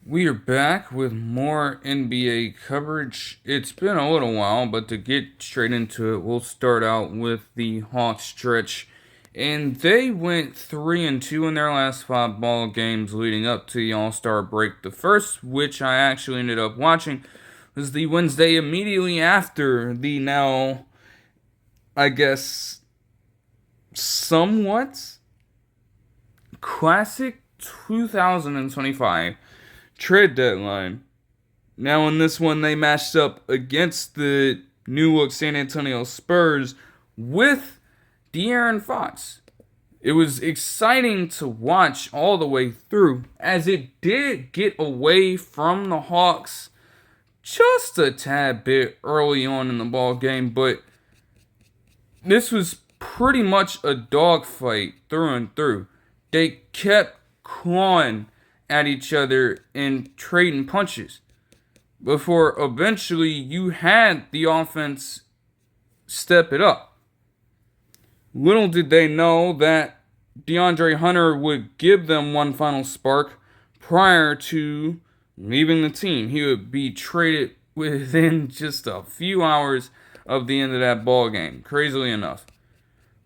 We are back with more NBA coverage. It's been a little while, but to get straight into it, we'll start out with the Hawks stretch. And they went 3 and 2 in their last 5 ball games leading up to the All-Star break. The first, which I actually ended up watching, was the Wednesday immediately after the now, I guess, somewhat classic 2025 trade deadline. Now, in this one, they matched up against the new look San Antonio Spurs with De'Aaron Fox. It was exciting to watch all the way through, as it did get away from the Hawks just a tad bit early on in the ball game, but this was pretty much a dogfight through and through. They kept clawing at each other and trading punches before eventually you had the offense step it up. Little did they know that DeAndre Hunter would give them one final spark prior to leaving the team. He would be traded within just a few hours of the end of that ball game, crazily enough.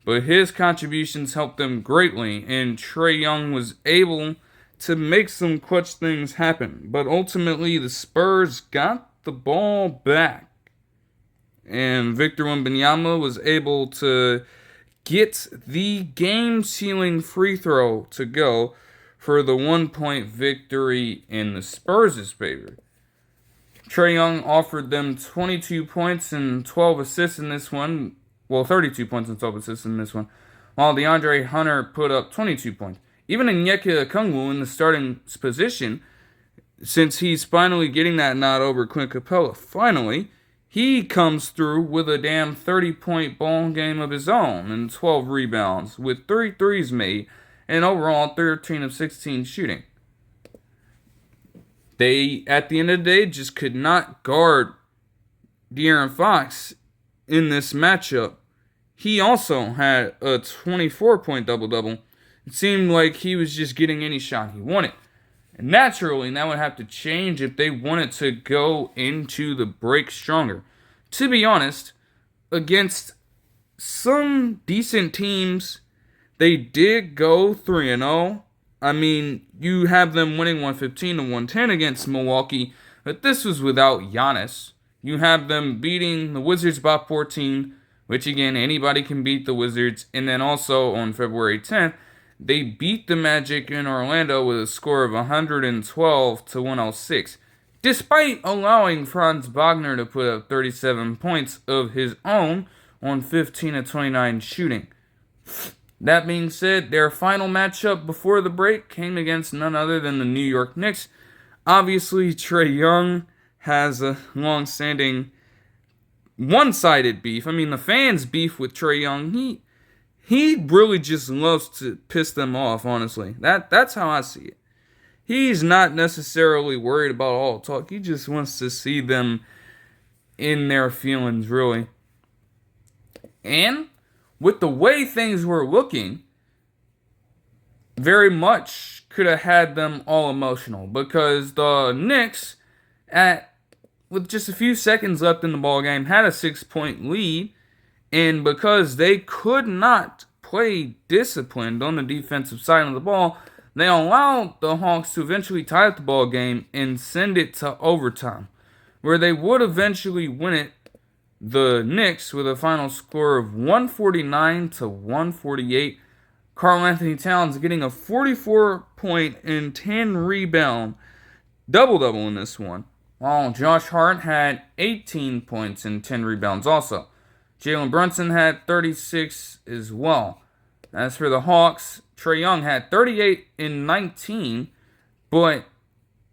But his contributions helped them greatly, and Trae Young was able to make some clutch things happen. But ultimately, the Spurs got the ball back, and Victor Wembanyama was able to get the game-sealing free throw to go for the 1-point victory in the Spurs' favor. Trae Young offered them 22 points and 12 assists in this one. Well, 32 points and 12 assists in this one, while DeAndre Hunter put up 22 points. Even Antetokounmpo in the starting position, since he's finally getting that nod over Clint Capella, finally, he comes through with a damn 30-point ball game of his own and 12 rebounds, with 3 threes made, and overall 13 of 16 shooting. They, at the end of the day, just could not guard De'Aaron Fox in this matchup. He also had a 24-point double-double. It seemed like he was just getting any shot he wanted. And naturally, that would have to change if they wanted to go into the break stronger. To be honest, against some decent teams, they did go 3-0. I mean, you have them winning 115 to 110 against Milwaukee, but this was without Giannis. You have them beating the Wizards by 14, which again, anybody can beat the Wizards. And then also on February 10th, they beat the Magic in Orlando with a score of 112 to 106, despite allowing Franz Wagner to put up 37 points of his own on 15 of 29 shooting. That being said, their final matchup before the break came against none other than the New York Knicks. Obviously, Trae Young has a long-standing one-sided beef. I mean, the fans' beef with Trae Young, he really just loves to piss them off, honestly. That's how I see it. He's not necessarily worried about all the talk. He just wants to see them in their feelings, really. And with the way things were looking, very much could have had them all emotional, because the Knicks, with just a few seconds left in the ballgame, had a 6-point lead, and because they could not play disciplined on the defensive side of the ball, they allowed the Hawks to eventually tie up the ball game and send it to overtime, where they would eventually win it, the Knicks, with a final score of 149 to 148. Karl Anthony Towns getting a 44-point and 10-rebound double-double in this one, while Josh Hart had 18 points and 10 rebounds also. Jalen Brunson had 36 as well. As for the Hawks, Trae Young had 38 and 19, but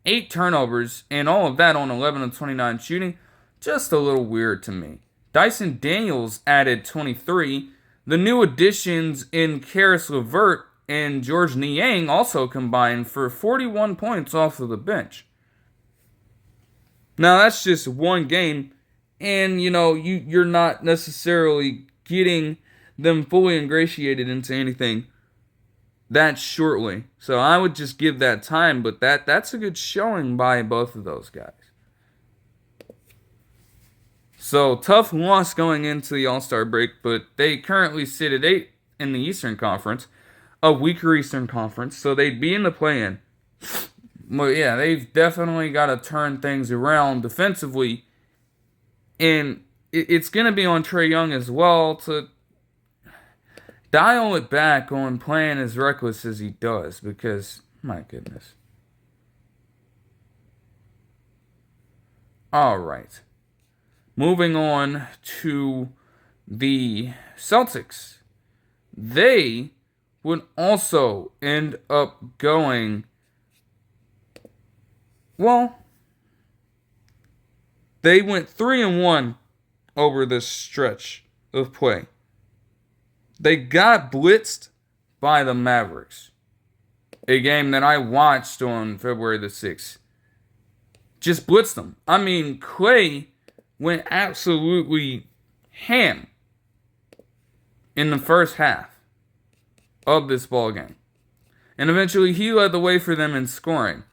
8 turnovers, and all of that on 11 of 29 shooting. Just a little weird to me. Dyson Daniels added 23. The new additions in Karis LeVert and George Niang also combined for 41 points off of the bench. Now, that's just one game, and, you're not necessarily getting them fully ingratiated into anything. that shortly. So I would just give that time, but that's a good showing by both of those guys. So tough loss going into the All-Star break, but they currently sit at 8 in the Eastern Conference, a weaker Eastern Conference, so they'd be in the play-in. But yeah, they've definitely got to turn things around defensively, and it's going to be on Trae Young as well to dial it back on playing as reckless as he does, because, my goodness. Alright. Moving on to the Celtics. They would also end up going, well, they went 3-1 over this stretch of play. They got blitzed by the Mavericks, a game that I watched on February the 6th. Just blitzed them. I mean, Clay went absolutely ham in the first half of this ball game. And eventually he led the way for them in scoring.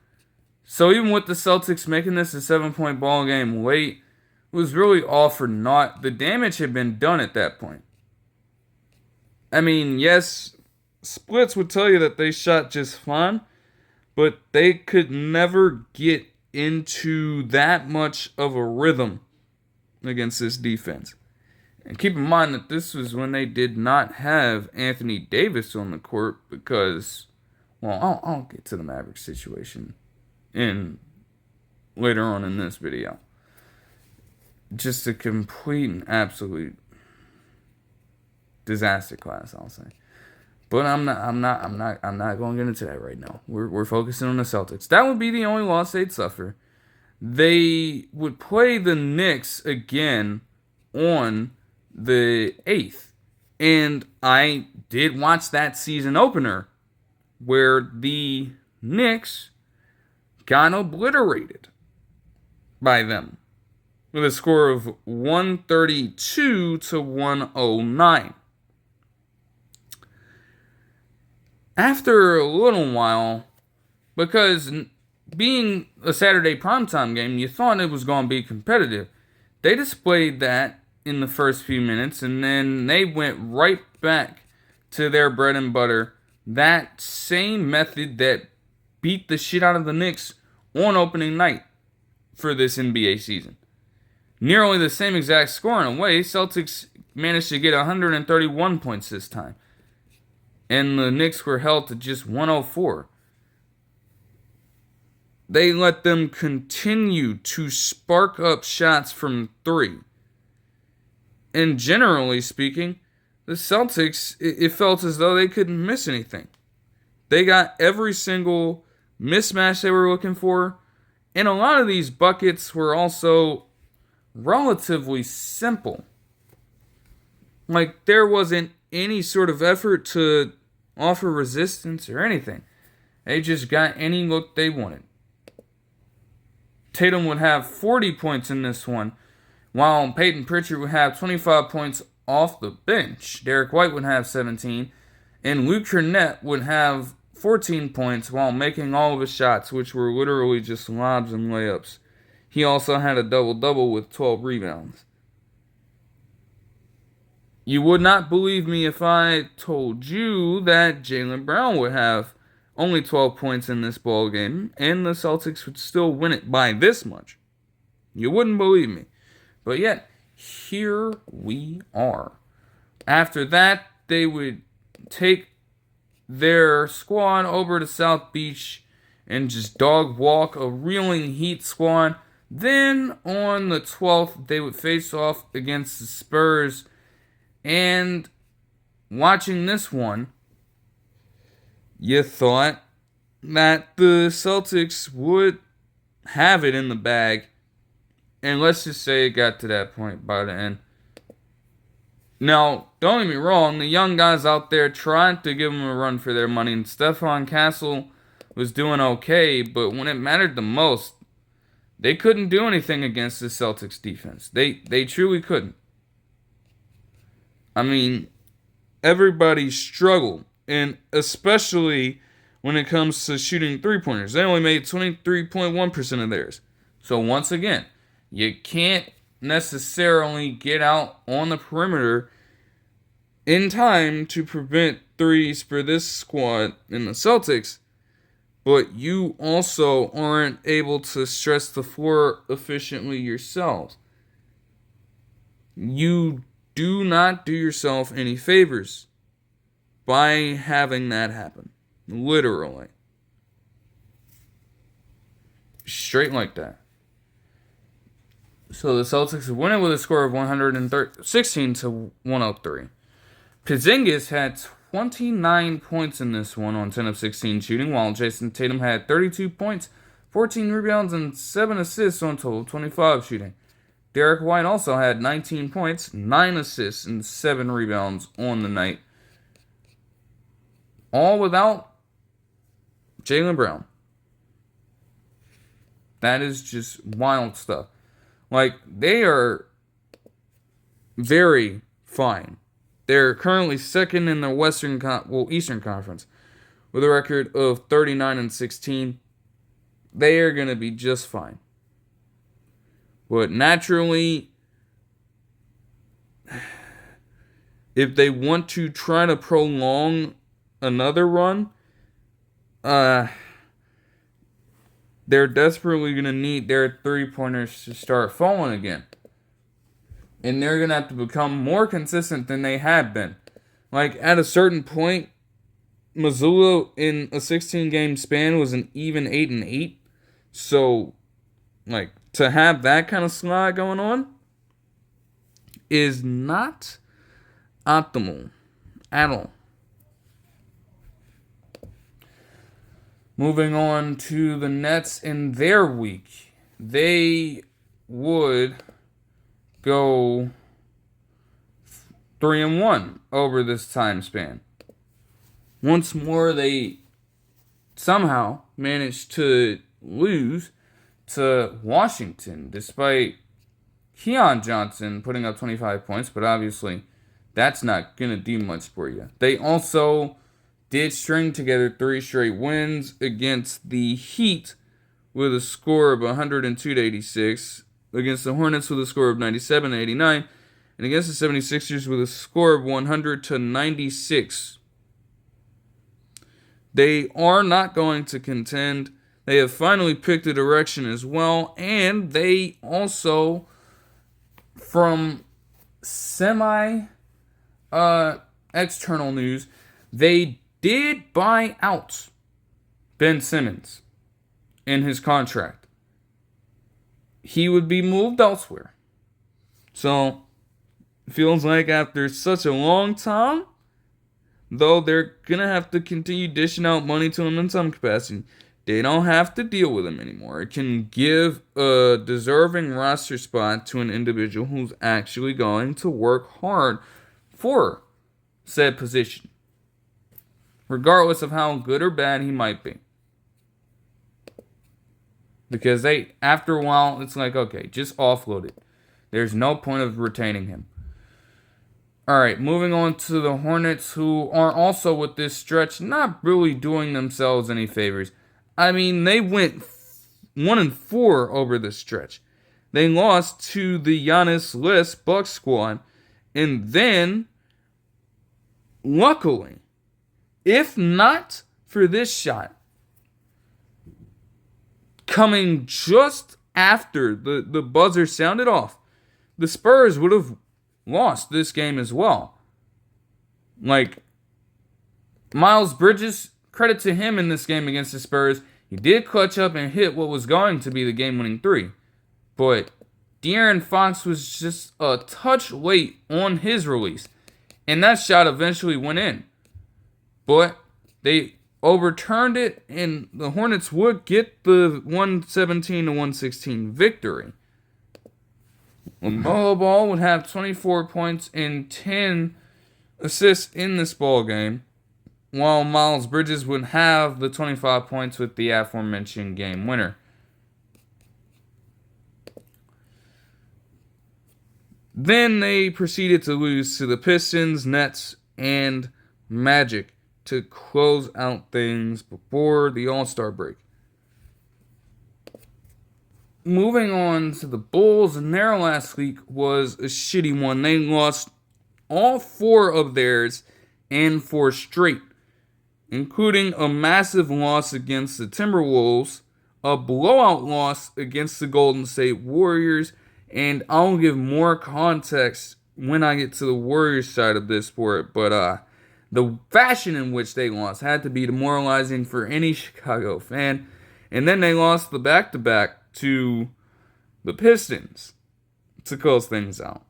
So even with the Celtics making this a 7-point ball game late, it was really all for naught. The damage had been done at that point. I mean, yes, splits would tell you that they shot just fine, but they could never get into that much of a rhythm against this defense. And keep in mind that this was when they did not have Anthony Davis on the court because, well, I'll get to the Mavericks situation later on in this video. Just a complete and absolute disaster class, I'll say. But I'm not going to get into that right now. We're focusing on the Celtics. That would be the only loss they'd suffer. They would play the Knicks again on the 8th. And I did watch that season opener where the Knicks got obliterated by them with a score of 132 to 109. After a little while, because being a Saturday primetime game, you thought it was going to be competitive. They displayed that in the first few minutes, and then they went right back to their bread and butter. That same method that beat the shit out of the Knicks on opening night for this NBA season. Nearly the same exact score in a way. Celtics managed to get 131 points this time. And the Knicks were held to just 104. They let them continue to spark up shots from 3. And generally speaking, the Celtics, it felt as though they couldn't miss anything. They got every single mismatch they were looking for. And a lot of these buckets were also relatively simple. Like, there wasn't any sort of effort to offer resistance or anything. They just got any look they wanted. Tatum would have 40 points in this one, while Peyton Pritchard would have 25 points off the bench. Derek White would have 17, and Luke Kornet would have 14 points while making all of his shots, which were literally just lobs and layups. He also had a double-double with 12 rebounds. You would not believe me if I told you that Jaylen Brown would have only 12 points in this ball game, and the Celtics would still win it by this much. You wouldn't believe me. But yet, here we are. After that, they would take their squad over to South Beach and just dog walk a reeling Heat squad. Then, on the 12th, they would face off against the Spurs. And watching this one, you thought that the Celtics would have it in the bag. And let's just say it got to that point by the end. Now, don't get me wrong, the young guys out there tried to give them a run for their money. And Stephon Castle was doing okay, but when it mattered the most, they couldn't do anything against the Celtics defense. They truly couldn't. I mean, everybody struggled and especially when it comes to shooting three-pointers. They only made 23.1% of theirs. So once again, you can't necessarily get out on the perimeter in time to prevent threes for this squad in the Celtics, but you also aren't able to stretch the floor efficiently yourselves. You do not do yourself any favors by having that happen. Literally. Straight like that. So the Celtics win it with a score of 116 to 103. Porzingis had 29 points in this one on 10 of 16 shooting, while Jason Tatum had 32 points, 14 rebounds, and 7 assists on total 25 shooting. Derek White also had 19 points, 9 assists, and 7 rebounds on the night. All without Jaylen Brown. That is just wild stuff. Like, they are very fine. They're currently second in the Eastern Conference with a record of 39-16. They are going to be just fine. But naturally, if they want to try to prolong another run, they're desperately going to need their three-pointers to start falling again. And they're going to have to become more consistent than they have been. Like, at a certain point, Missoula in a 16-game span was an even 8-8. So, like, to have that kind of slide going on is not optimal at all. Moving on to the Nets in their week. They would go 3-1 over this time span. Once more, they somehow managed to lose to Washington, despite Keon Johnson putting up 25 points, but obviously that's not going to do much for you. They also did string together 3 straight wins against the Heat with a score of 102-86, against the Hornets with a score of 97-89, and against the 76ers with a score of 100-96. They are not going to contend. They have finally picked a direction as well, and they also, from external news, they did buy out Ben Simmons in his contract. He would be moved elsewhere. So, it feels like after such a long time, though they're going to have to continue dishing out money to him in some capacity, they don't have to deal with him anymore. It can give a deserving roster spot to an individual who's actually going to work hard for said position, regardless of how good or bad he might be. Because after a while, it's like, okay, just offload it. There's no point of retaining him. Alright, moving on to the Hornets, who are also with this stretch not really doing themselves any favors. I mean, they went 1-4 over this stretch. They lost to the Giannis-less Bucks squad. And then, luckily, if not for this shot, coming just after the buzzer sounded off, the Spurs would have lost this game as well. Like, Miles Bridges, credit to him in this game against the Spurs. He did clutch up and hit what was going to be the game-winning 3. But De'Aaron Fox was just a touch late on his release. And that shot eventually went in. But they overturned it, and the Hornets would get the 117-116 victory. LaMelo Ball would have 24 points and 10 assists in this ball game, while Miles Bridges would have the 25 points with the aforementioned game winner. Then they proceeded to lose to the Pistons, Nets, and Magic to close out things before the All-Star break. Moving on to the Bulls, and their last week was a shitty one. They lost all 4 of theirs and 4 straight, including a massive loss against the Timberwolves, a blowout loss against the Golden State Warriors, and I'll give more context when I get to the Warriors side of this for it, but the fashion in which they lost had to be demoralizing for any Chicago fan. And then they lost the back-to-back to the Pistons to close things out.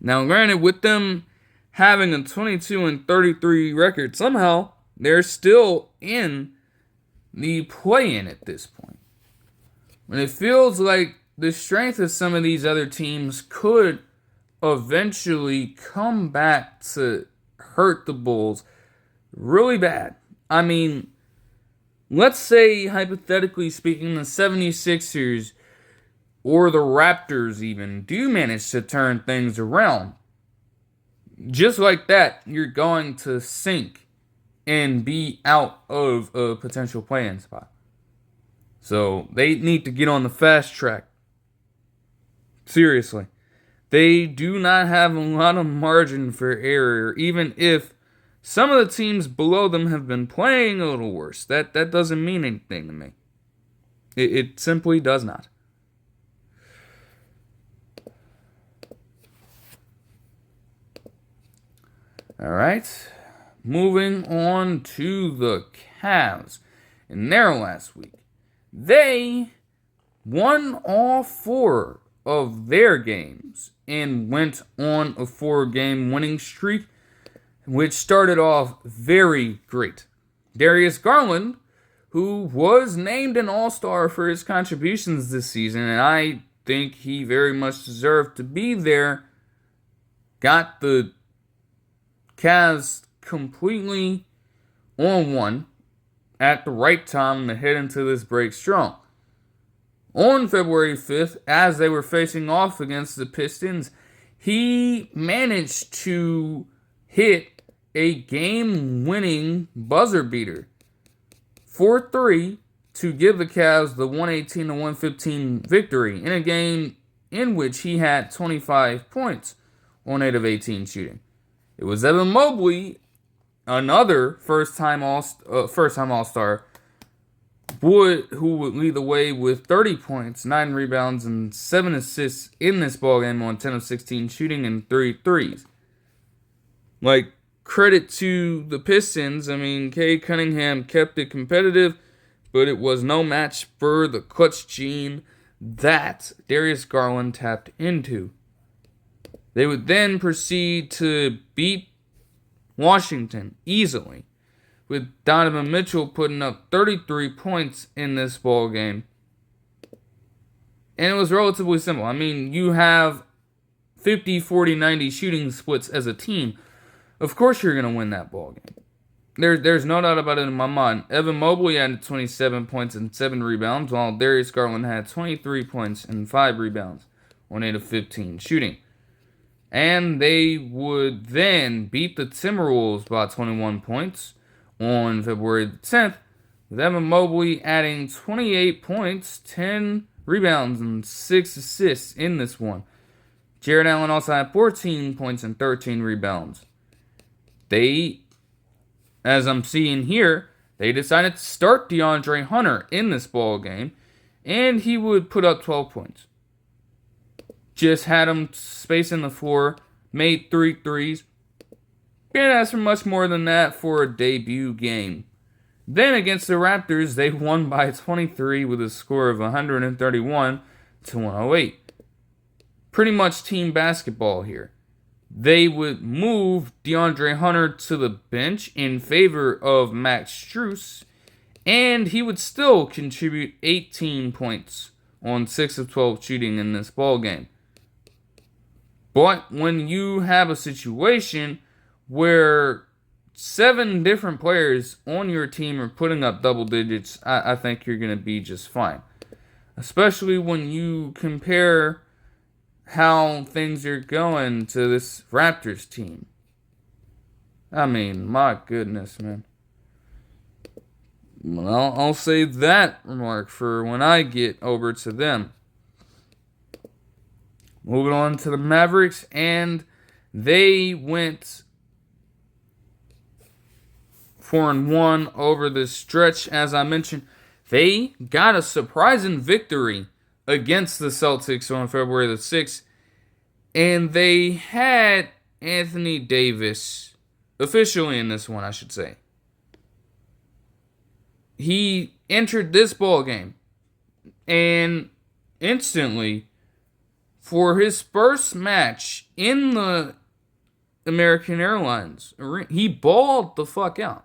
Now, granted, with them having a 22-33 record, somehow they're still in the play-in at this point. And it feels like the strength of some of these other teams could eventually come back to hurt the Bulls really bad. I mean, let's say, hypothetically speaking, the 76ers or the Raptors even do manage to turn things around. Just like that, you're going to sink and be out of a potential play-in spot. So they need to get on the fast track. Seriously. They do not have a lot of margin for error, even if some of the teams below them have been playing a little worse. That doesn't mean anything to me. It simply does not. Alright, moving on to the Cavs. In their last week, they won all 4 of their games and went on a 4-game winning streak, which started off very great. Darius Garland, who was named an All-Star for his contributions this season, and I think he very much deserved to be there, got the Cavs completely on one at the right time to head into this break strong. On February 5th, as they were facing off against the Pistons, he managed to hit a game-winning buzzer beater for 3 to give the Cavs the 118-115 victory in a game in which he had 25 points on 8 of 18 shooting. It was Evan Mobley, another first-time All-Star, who would lead the way with 30 points, 9 rebounds, and 7 assists in this ballgame on 10 of 16 shooting and 3 threes. Like, credit to the Pistons. I mean, Cade Cunningham kept it competitive, but it was no match for the clutch gene that Darius Garland tapped into. They would then proceed to beat Washington easily, with Donovan Mitchell putting up 33 points in this ball game. And it was relatively simple. I mean, you have 50, 40, 90 shooting splits as a team. Of course you're going to win that ball game. There's no doubt about it in my mind. Evan Mobley had 27 points and 7 rebounds, while Darius Garland had 23 points and 5 rebounds on 8 of 15 shooting. And they would then beat the Timberwolves by 21 points on February 10th, with Evan Mobley adding 28 points, 10 rebounds, and 6 assists in this one. Jared Allen also had 14 points and 13 rebounds. They, as I'm seeing here, they decided to start DeAndre Hunter in this ball game, and he would put up 12 points. Just had him spacing the floor, made 3 threes. Can't ask for much more than that for a debut game. Then against the Raptors, they won by 23 with a score of 131 to 108. Pretty much team basketball here. They would move DeAndre Hunter to the bench in favor of Max Strus, and he would still contribute 18 points on 6 of 12 shooting in this ball game. But when you have a situation where 7 different players on your team are putting up double digits, I think you're going to be just fine. Especially when you compare how things are going to this Raptors team. I mean, my goodness, man. Well, I'll save that remark for when I get over to them. Moving on to the Mavericks, and they went 4-1 over the stretch. As I mentioned, they got a surprising victory against the Celtics on February the 6th, and they had Anthony Davis officially in this one, I should say. He entered this ball game, and instantly, for his first match in the American Airlines arena, he balled the fuck out.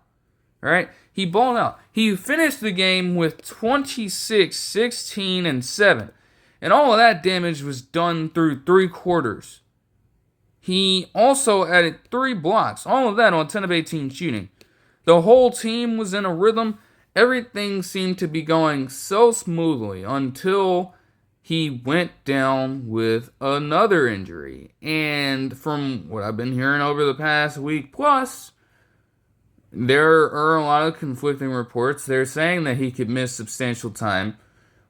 Alright? He balled out. He finished the game with 26, 16, and 7. And all of that damage was done through 3 quarters. He also added 3 blocks. All of that on 10 of 18 shooting. The whole team was in a rhythm. Everything seemed to be going so smoothly until he went down with another injury. And from what I've been hearing over the past week plus, there are a lot of conflicting reports. They're saying that he could miss substantial time,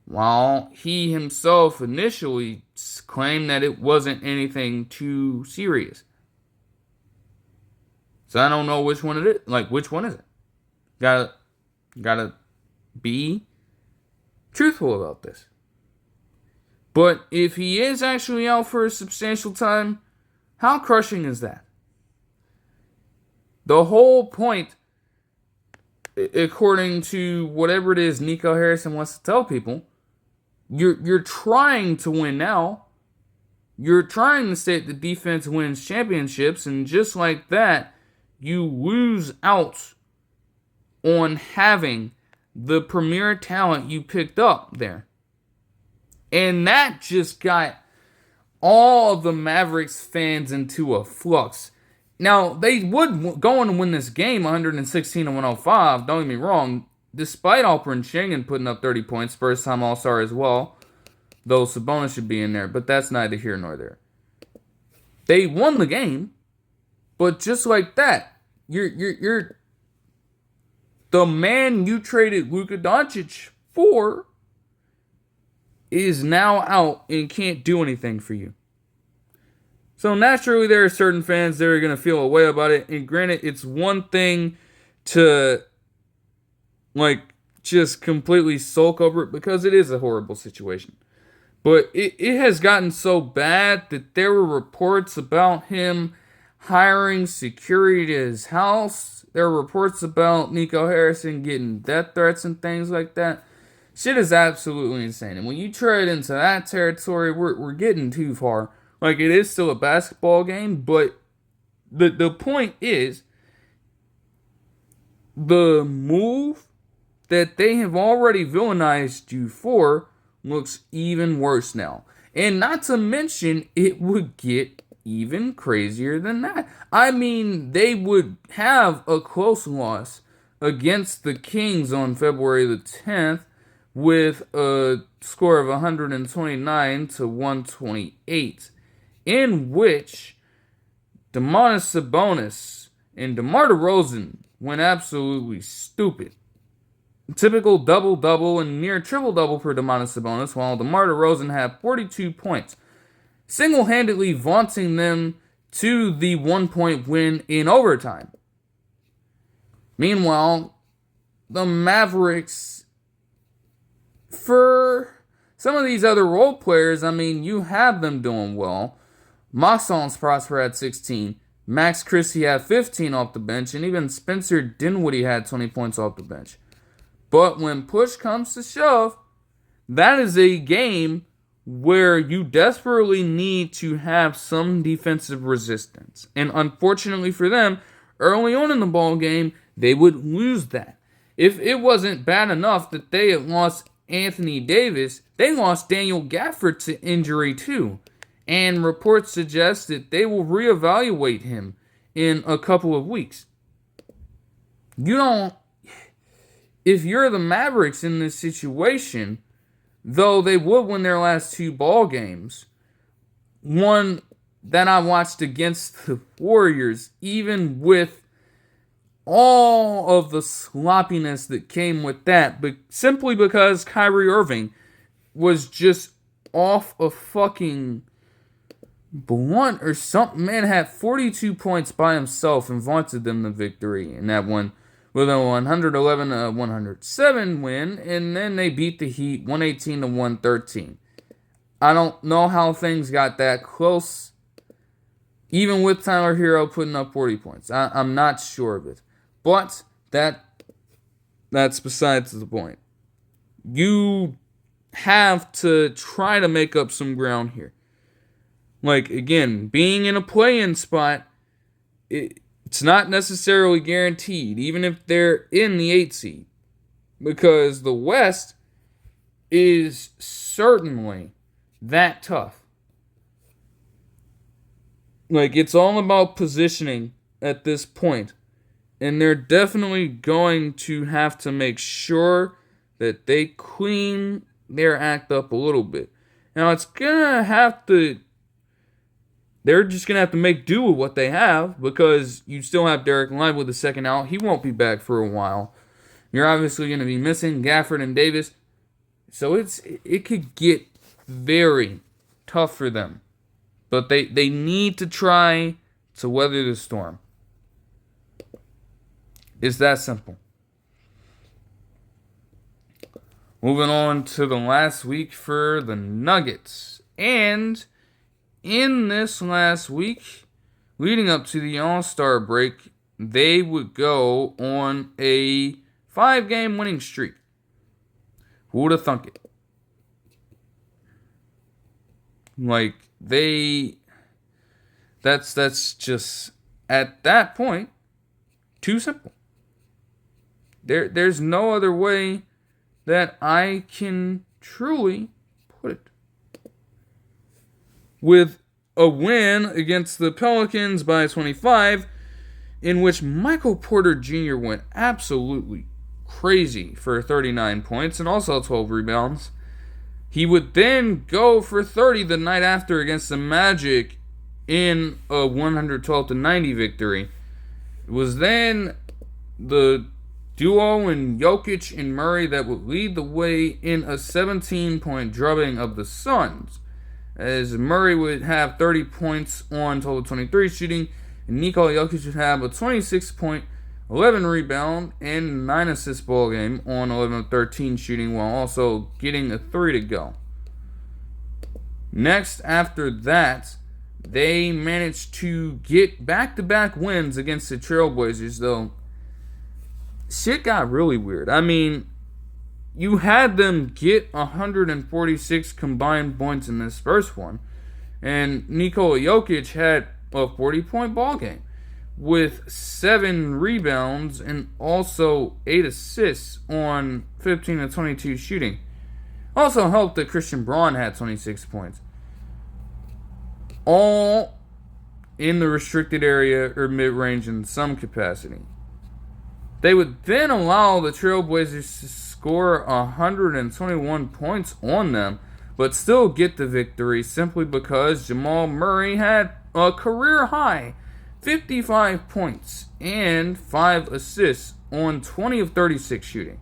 while he himself initially claimed that it wasn't anything too serious. So I don't know which one it is. Like, which one is it? Gotta be truthful about this. But if he is actually out for a substantial time, how crushing is that? The whole point, according to whatever it is Nico Harrison wants to tell people, you're trying to win now. You're trying to state the defense wins championships, and just like that, you lose out on having the premier talent you picked up there. And that just got all of the Mavericks fans into a flux. Now, they would go on to win this game 116-105, don't get me wrong, despite Alperen Sengun putting up 30 points, first time All-Star as well, though Sabonis should be in there, but that's neither here nor there. They won the game, but just like that, you're the man you traded Luka Doncic for is now out and can't do anything for you. So naturally, there are certain fans that are going to feel a way about it. And granted, it's one thing to, like, just completely sulk over it because it is a horrible situation. But it has gotten so bad that there were reports about him hiring security to his house. There were reports about Nico Harrison getting death threats and things like that. Shit is absolutely insane. And when you tread into that territory, we're getting too far. Like, it is still a basketball game, but the point is, the move that they have already villainized you for looks even worse now. And not to mention, it would get even crazier than that. I mean, they would have a close loss against the Kings on February the 10th with a score of 129-128. In which Domantas Sabonis and DeMar DeRozan went absolutely stupid. Typical double-double and near triple-double for Domantas Sabonis, while DeMar DeRozan had 42 points, single-handedly vaunting them to the 1-point win in overtime. Meanwhile, the Mavericks, for some of these other role players, I mean, you have them doing well. Maxence Prosper had 16. Max Christie had 15 off the bench. And even Spencer Dinwiddie had 20 points off the bench. But when push comes to shove, that is a game where you desperately need to have some defensive resistance. And unfortunately for them, early on in the ball game, they would lose that. If it wasn't bad enough that they had lost Anthony Davis, they lost Daniel Gafford to injury too. And reports suggest that they will reevaluate him in a couple of weeks. If you're the Mavericks in this situation, though they would win their last 2 ball games, one that I watched against the Warriors, even with all of the sloppiness that came with that, but simply because Kyrie Irving was just off a fucking blunt or something. Man had 42 points by himself and vaunted them the victory in that one with a 111-107 win, and then they beat the Heat 118-113. I don't know how things got that close, even with Tyler Hero putting up 40 points. I'm not sure of it. But that's besides the point. You have to try to make up some ground here. Like, again, being in a play-in spot, it's not necessarily guaranteed, even if they're in the 8 seed. Because the West is certainly that tough. Like, it's all about positioning at this point. And they're definitely going to have to make sure that they clean their act up a little bit. Now, it's going to have to... They're just going to have to make do with what they have, because you still have Derek Lively the second out. He won't be back for a while. You're obviously going to be missing Gafford and Davis. So it could get very tough for them. But they need to try to weather the storm. It's that simple. Moving on to the last week for the Nuggets. And in this last week, leading up to the All-Star break, they would go on a 5-game winning streak. Who would have thunk it? Like, that's just, at that point, too simple. There's no other way that I can truly put it. With a win against the Pelicans by 25, in which Michael Porter Jr. went absolutely crazy for 39 points and also 12 rebounds. He would then go for 30 the night after against the Magic in a 112-90 victory. It was then the duo in Jokic and Murray that would lead the way in a 17-point drubbing of the Suns, as Murray would have 30 points on total 23 shooting, and Nikola Jokic would have a 26-point, 11 rebound, and 9 assist ball game on 11 of 13 shooting, while also getting a 3 to go. Next, after that, they managed to get back-to-back wins against the Trailblazers, though shit got really weird. I mean, you had them get 146 combined points in this first one, and Nikola Jokic had a 40-point ball game with 7 rebounds and also 8 assists on 15 of 22 shooting. Also helped that Christian Braun had 26 points. All in the restricted area or mid-range in some capacity. They would then allow the Trailblazers to score 121 points on them, but still get the victory simply because Jamal Murray had a career-high 55 points and 5 assists on 20 of 36 shooting.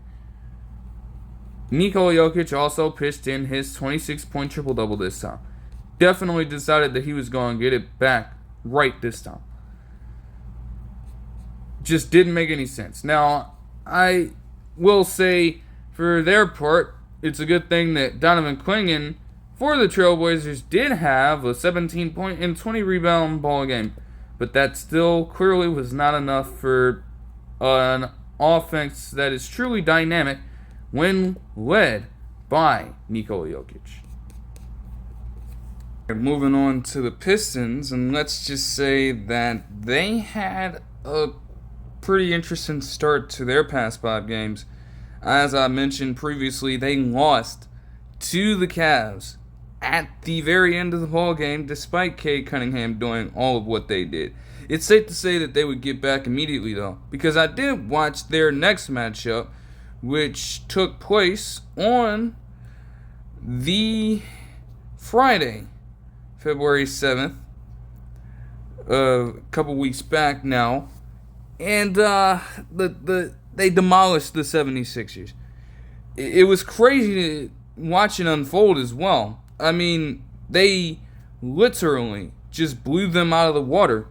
Nikola Jokic also pitched in his 26-point triple-double this time. Definitely decided that he was going to get it back right this time. Just didn't make any sense. Now, I will say, for their part, it's a good thing that Donovan Clingan for the Trailblazers did have a 17-point and 20-rebound ball game. But that still clearly was not enough for an offense that is truly dynamic when led by Nikola Jokic. Moving on to the Pistons, and let's just say that they had a pretty interesting start to their past 5 games. As I mentioned previously, they lost to the Cavs at the very end of the ball game, despite Cade Cunningham doing all of what they did. It's safe to say that they would get back immediately, though, because I did watch their next matchup, which took place on the Friday, February 7th, a couple weeks back now, and they demolished the 76ers. It was crazy to watch it unfold as well. I mean, they literally just blew them out of the water.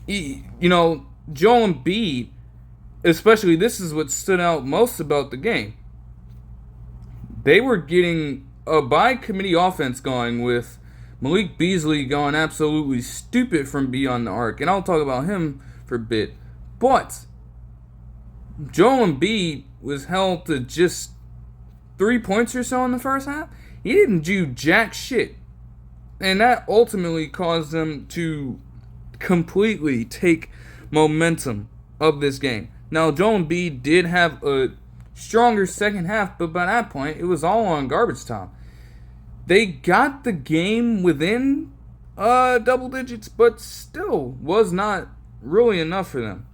Joel Embiid, especially, this is what stood out most about the game. They were getting a by-committee offense going with Malik Beasley going absolutely stupid from beyond the arc. And I'll talk about him for a bit. But Joel Embiid was held to just 3 points or so in the first half. He didn't do jack shit. And that ultimately caused them to completely take momentum of this game. Now, Joel Embiid did have a stronger second half, but by that point, it was all on garbage time. They got the game within double digits, but still was not really enough for them.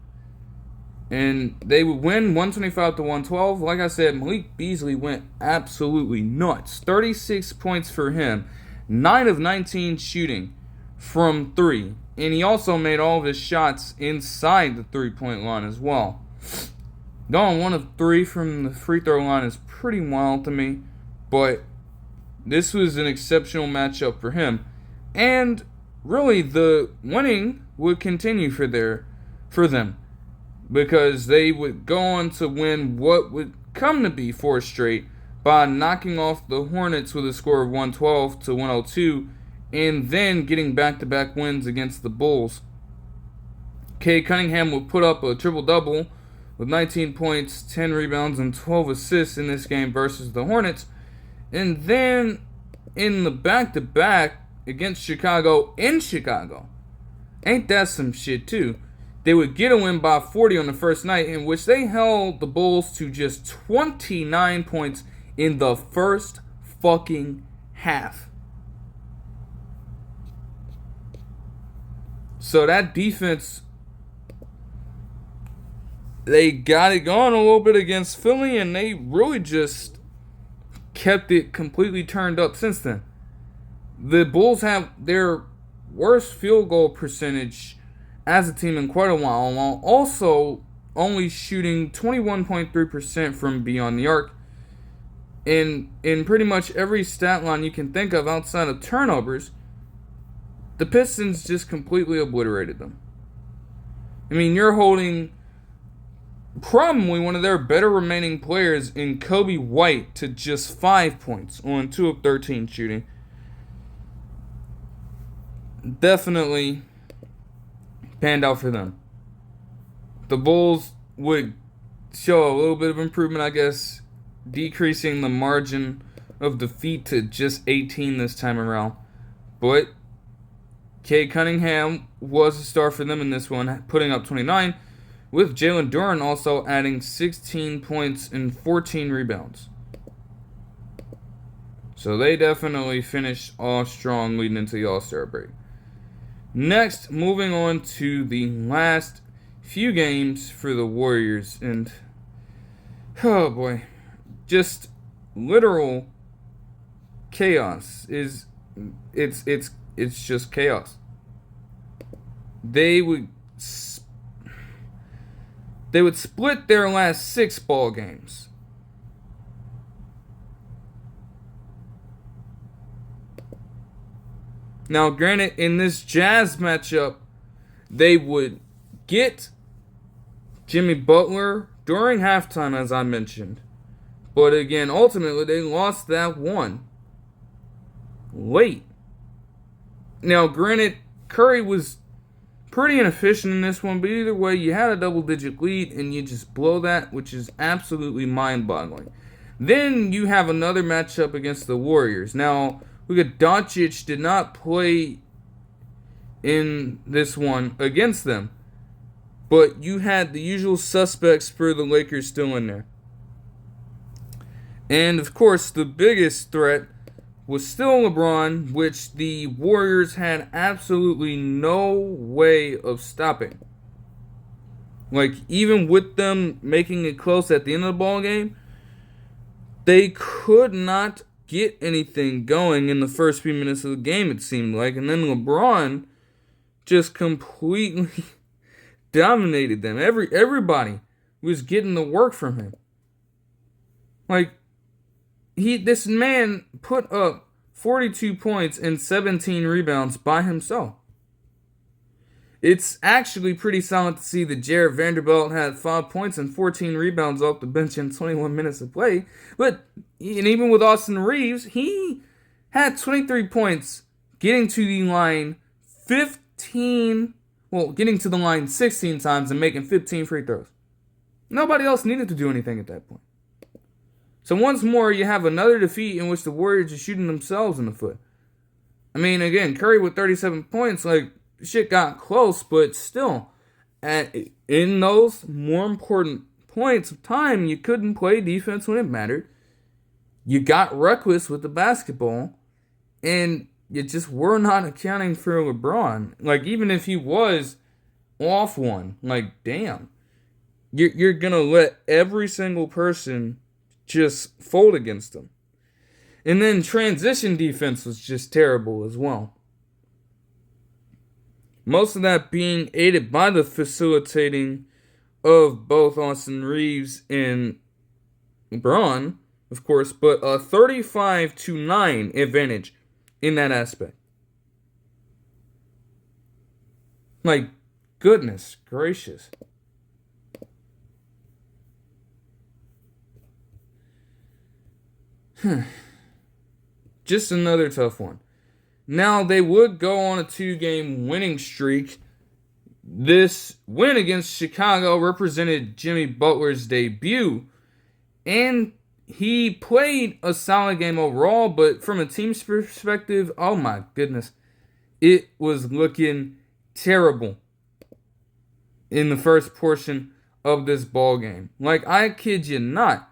And they would win 125-112. Like I said, Malik Beasley went absolutely nuts. 36 points for him. 9 of 19 shooting from 3. And he also made all of his shots inside the 3-point line as well. Going 1 of 3 from the free throw line is pretty wild to me. But this was an exceptional matchup for him. And really, the winning would continue for them. Because they would go on to win what would come to be 4 straight by knocking off the Hornets with a score of 112-102, and then getting back-to-back wins against the Bulls. Cade Cunningham would put up a triple-double with 19 points, 10 rebounds, and 12 assists in this game versus the Hornets. And then in the back-to-back against Chicago in Chicago, ain't that some shit too? They would get a win by 40 on the first night, in which they held the Bulls to just 29 points in the first fucking half. So that defense, they got it going a little bit against Philly, and they really just kept it completely turned up since then. The Bulls have their worst field goal percentage as a team in quite a while also only shooting 21.3% from beyond the arc. In pretty much every stat line you can think of outside of turnovers, the Pistons just completely obliterated them. I mean, you're holding probably one of their better remaining players in Kobe White to just 5 points on 2 of 13 shooting. Definitely panned out for them. The Bulls would show a little bit of improvement, I guess, decreasing the margin of defeat to just 18 this time around. But Cade Cunningham was a star for them in this one, putting up 29, with Jalen Duren also adding 16 points and 14 rebounds. So they definitely finished off strong leading into the All-Star break. Next, moving on to the last few games for the Warriors, and oh boy, just literal chaos. It's just chaos. They would split their last 6 ball games. Now, granted, in this Jazz matchup, they would get Jimmy Butler during halftime, as I mentioned. But again, ultimately, they lost that one late. Now, granted, Curry was pretty inefficient in this one, but either way, you had a double-digit lead, and you just blow that, which is absolutely mind-boggling. Then you have another matchup against the Warriors. Now, Luka Doncic did not play in this one against them, but you had the usual suspects for the Lakers still in there. And, of course, the biggest threat was still LeBron, which the Warriors had absolutely no way of stopping. Like, even with them making it close at the end of the ball game, they could not get anything going in the first few minutes of the game, it seemed like. And then LeBron just completely dominated them. Everybody was getting the work from him. Like, this man put up 42 points and 17 rebounds by himself. It's actually pretty solid to see that Jared Vanderbilt had 5 points and 14 rebounds off the bench in 21 minutes of play. And even with Austin Reeves, he had 23 points, getting to the line 16 times and making 15 free throws. Nobody else needed to do anything at that point. So once more, you have another defeat in which the Warriors are shooting themselves in the foot. I mean, again, Curry with 37 points, shit got close, but still, in those more important points of time, you couldn't play defense when it mattered. You got reckless with the basketball, and you just were not accounting for LeBron. Even if he was off one, damn. You're going to let every single person just fold against him. And then transition defense was just terrible as well. Most of that being aided by the facilitating of both Austin Reeves and LeBron, of course, but a 35-9 advantage in that aspect. Goodness gracious. Just another tough one. Now, they would go on a 2-game winning streak. This win against Chicago represented Jimmy Butler's debut, and he played a solid game overall, but from a team's perspective, oh my goodness, it was looking terrible in the first portion of this ball game. I kid you not.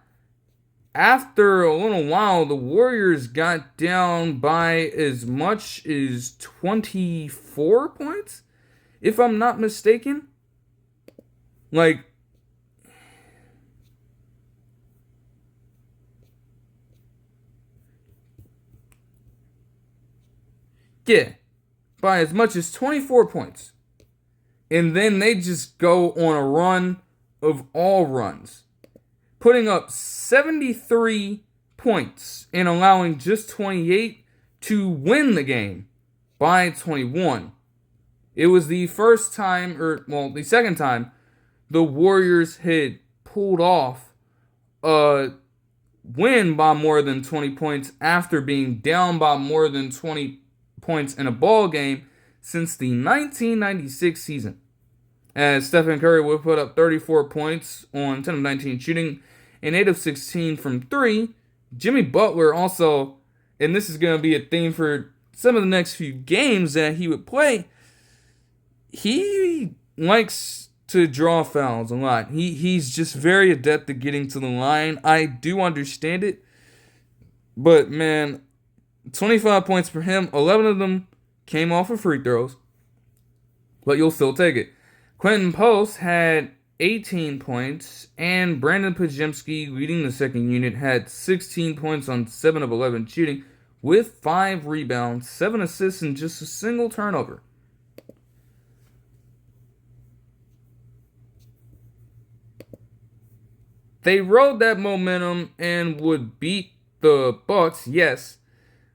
After a little while, the Warriors got down by as much as 24 points, if I'm not mistaken. Yeah, by as much as 24 points. And then they just go on a run of all runs, putting up 73 points and allowing just 28 to win the game by 21. It was the second time the Warriors had pulled off a win by more than 20 points after being down by more than 20 points in a ball game since the 1996 season. As Stephen Curry would put up 34 points on 10 of 19 shooting and 8 of 16 from 3. Jimmy Butler also, and this is going to be a theme for some of the next few games that he would play, he likes to draw fouls a lot. He's just very adept at getting to the line. I do understand it. But, man, 25 points for him. 11 of them came off of free throws. But you'll still take it. Quentin Post had 18 points, and Brandon Podziemski, leading the second unit, had 16 points on 7 of 11 shooting, with 5 rebounds, 7 assists, and just a single turnover. They rode that momentum and would beat the Bucks, yes.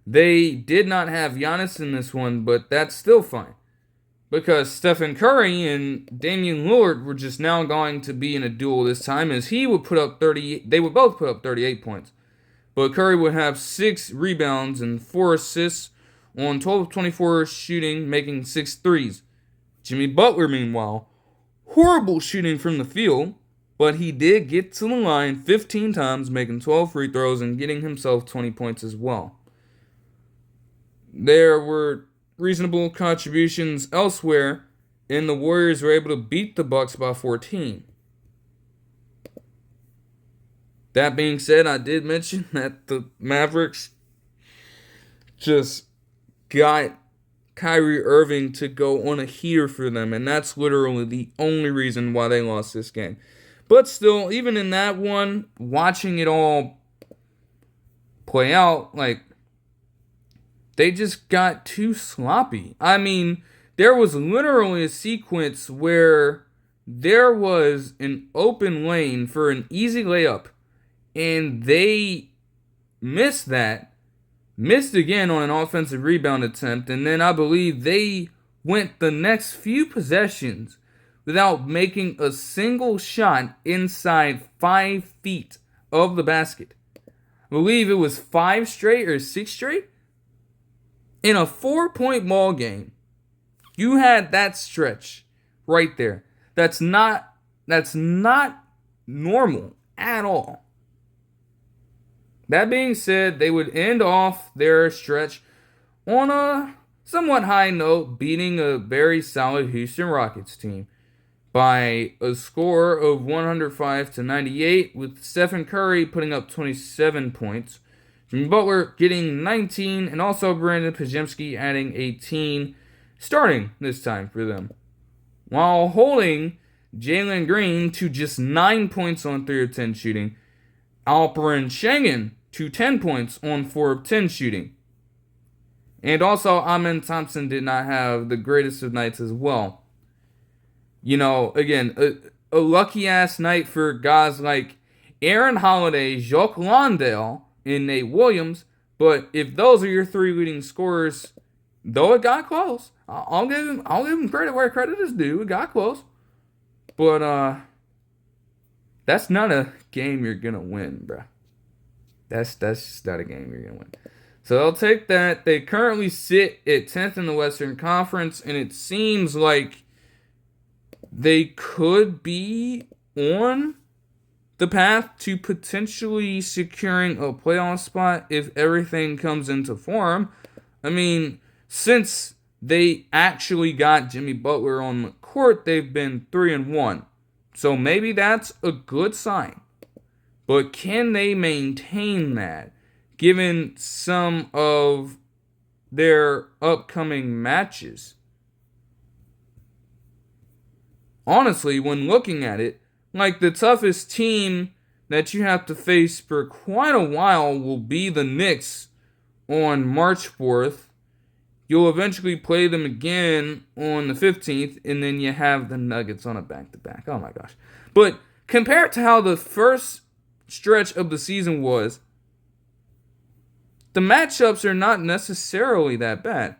They did not have Giannis in this one, but that's still fine. Because Stephen Curry and Damian Lillard were just now going to be in a duel this time, as they would both put up 38 points. But Curry would have 6 rebounds and 4 assists on 12 of 24 shooting, making 6 threes. Jimmy Butler, meanwhile, horrible shooting from the field, but he did get to the line 15 times, making 12 free throws and getting himself 20 points as well. There were reasonable contributions elsewhere, and the Warriors were able to beat the Bucks by 14. That being said, I did mention that the Mavericks just got Kyrie Irving to go on a heater for them, and that's literally the only reason why they lost this game. But still, even in that one, watching it all play out, they just got too sloppy. I mean, there was literally a sequence where there was an open lane for an easy layup, and they missed that, missed again on an offensive rebound attempt, and then I believe they went the next few possessions without making a single shot inside 5 feet of the basket. I believe it was 5 straight or 6 straight. In a 4-point ball game, you had that stretch right there. That's not normal at all. That being said, they would end off their stretch on a somewhat high note, beating a very solid Houston Rockets team by a score of 105-98, with Stephen Curry putting up 27 points, Jimmy Butler getting 19, and also Brandon Podziemski adding 18, starting this time for them, while holding Jalen Green to just 9 points on 3 of 10 shooting, Alperen Sengun to 10 points on 4 of 10 shooting. And also, Amen Thompson did not have the greatest of nights as well. You know, again, a lucky-ass night for guys like Aaron Holiday, Jock Landale, and Nate Williams. But if those are your 3 leading scorers, though it got close, I'll give him credit where credit is due. It got close. But, that's not a game you're going to win, bro. That's just not a game you're going to win. So they'll take that. They currently sit at 10th in the Western Conference, and it seems like they could be on the path to potentially securing a playoff spot if everything comes into form. I mean, since they actually got Jimmy Butler on the court, they've been 3-1. So maybe that's a good sign. But can they maintain that, given some of their upcoming matches? Honestly, when looking at it, like the toughest team that you have to face for quite a while will be the Knicks on March 4th. You'll eventually play them again on the 15th, and then you have the Nuggets on a back-to-back. Oh my gosh. But compared to how the first stretch of the season was, the matchups are not necessarily that bad.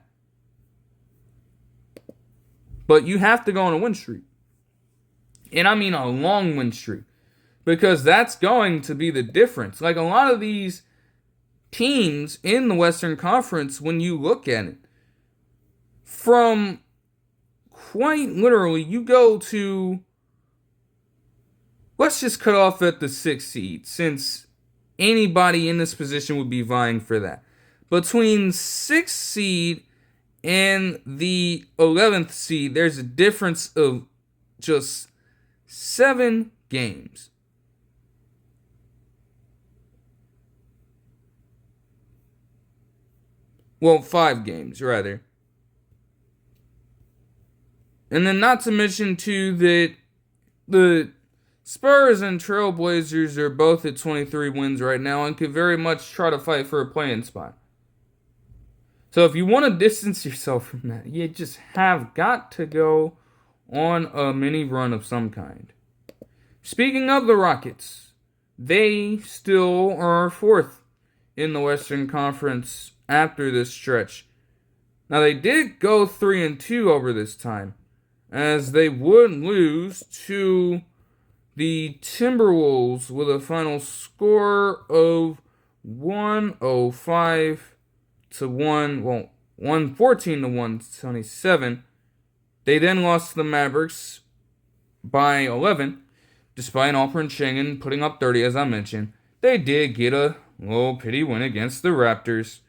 But you have to go on a win streak. And I mean a long win streak. Because that's going to be the difference. Like a lot of these teams in the Western Conference, when you look at it, from quite literally, you go to, let's just cut off at the 6th seed, since anybody in this position would be vying for that. Between 6th seed and the 11th seed, there's a difference of just 7 games. Well, 5 games, rather. And then not to mention, too, that the Spurs and Trailblazers are both at 23 wins right now and could very much try to fight for a play-in spot. So if you want to distance yourself from that, you just have got to go on a mini run of some kind. Speaking of the Rockets, they still are 4th in the Western Conference after this stretch. Now they did go 3-2 over this time, as they would lose to the Timberwolves with a final score of 114 to 127. They then lost to the Mavericks by 11, despite Alperen Sengun putting up 30, as I mentioned. They did get a little pity win against the Raptors.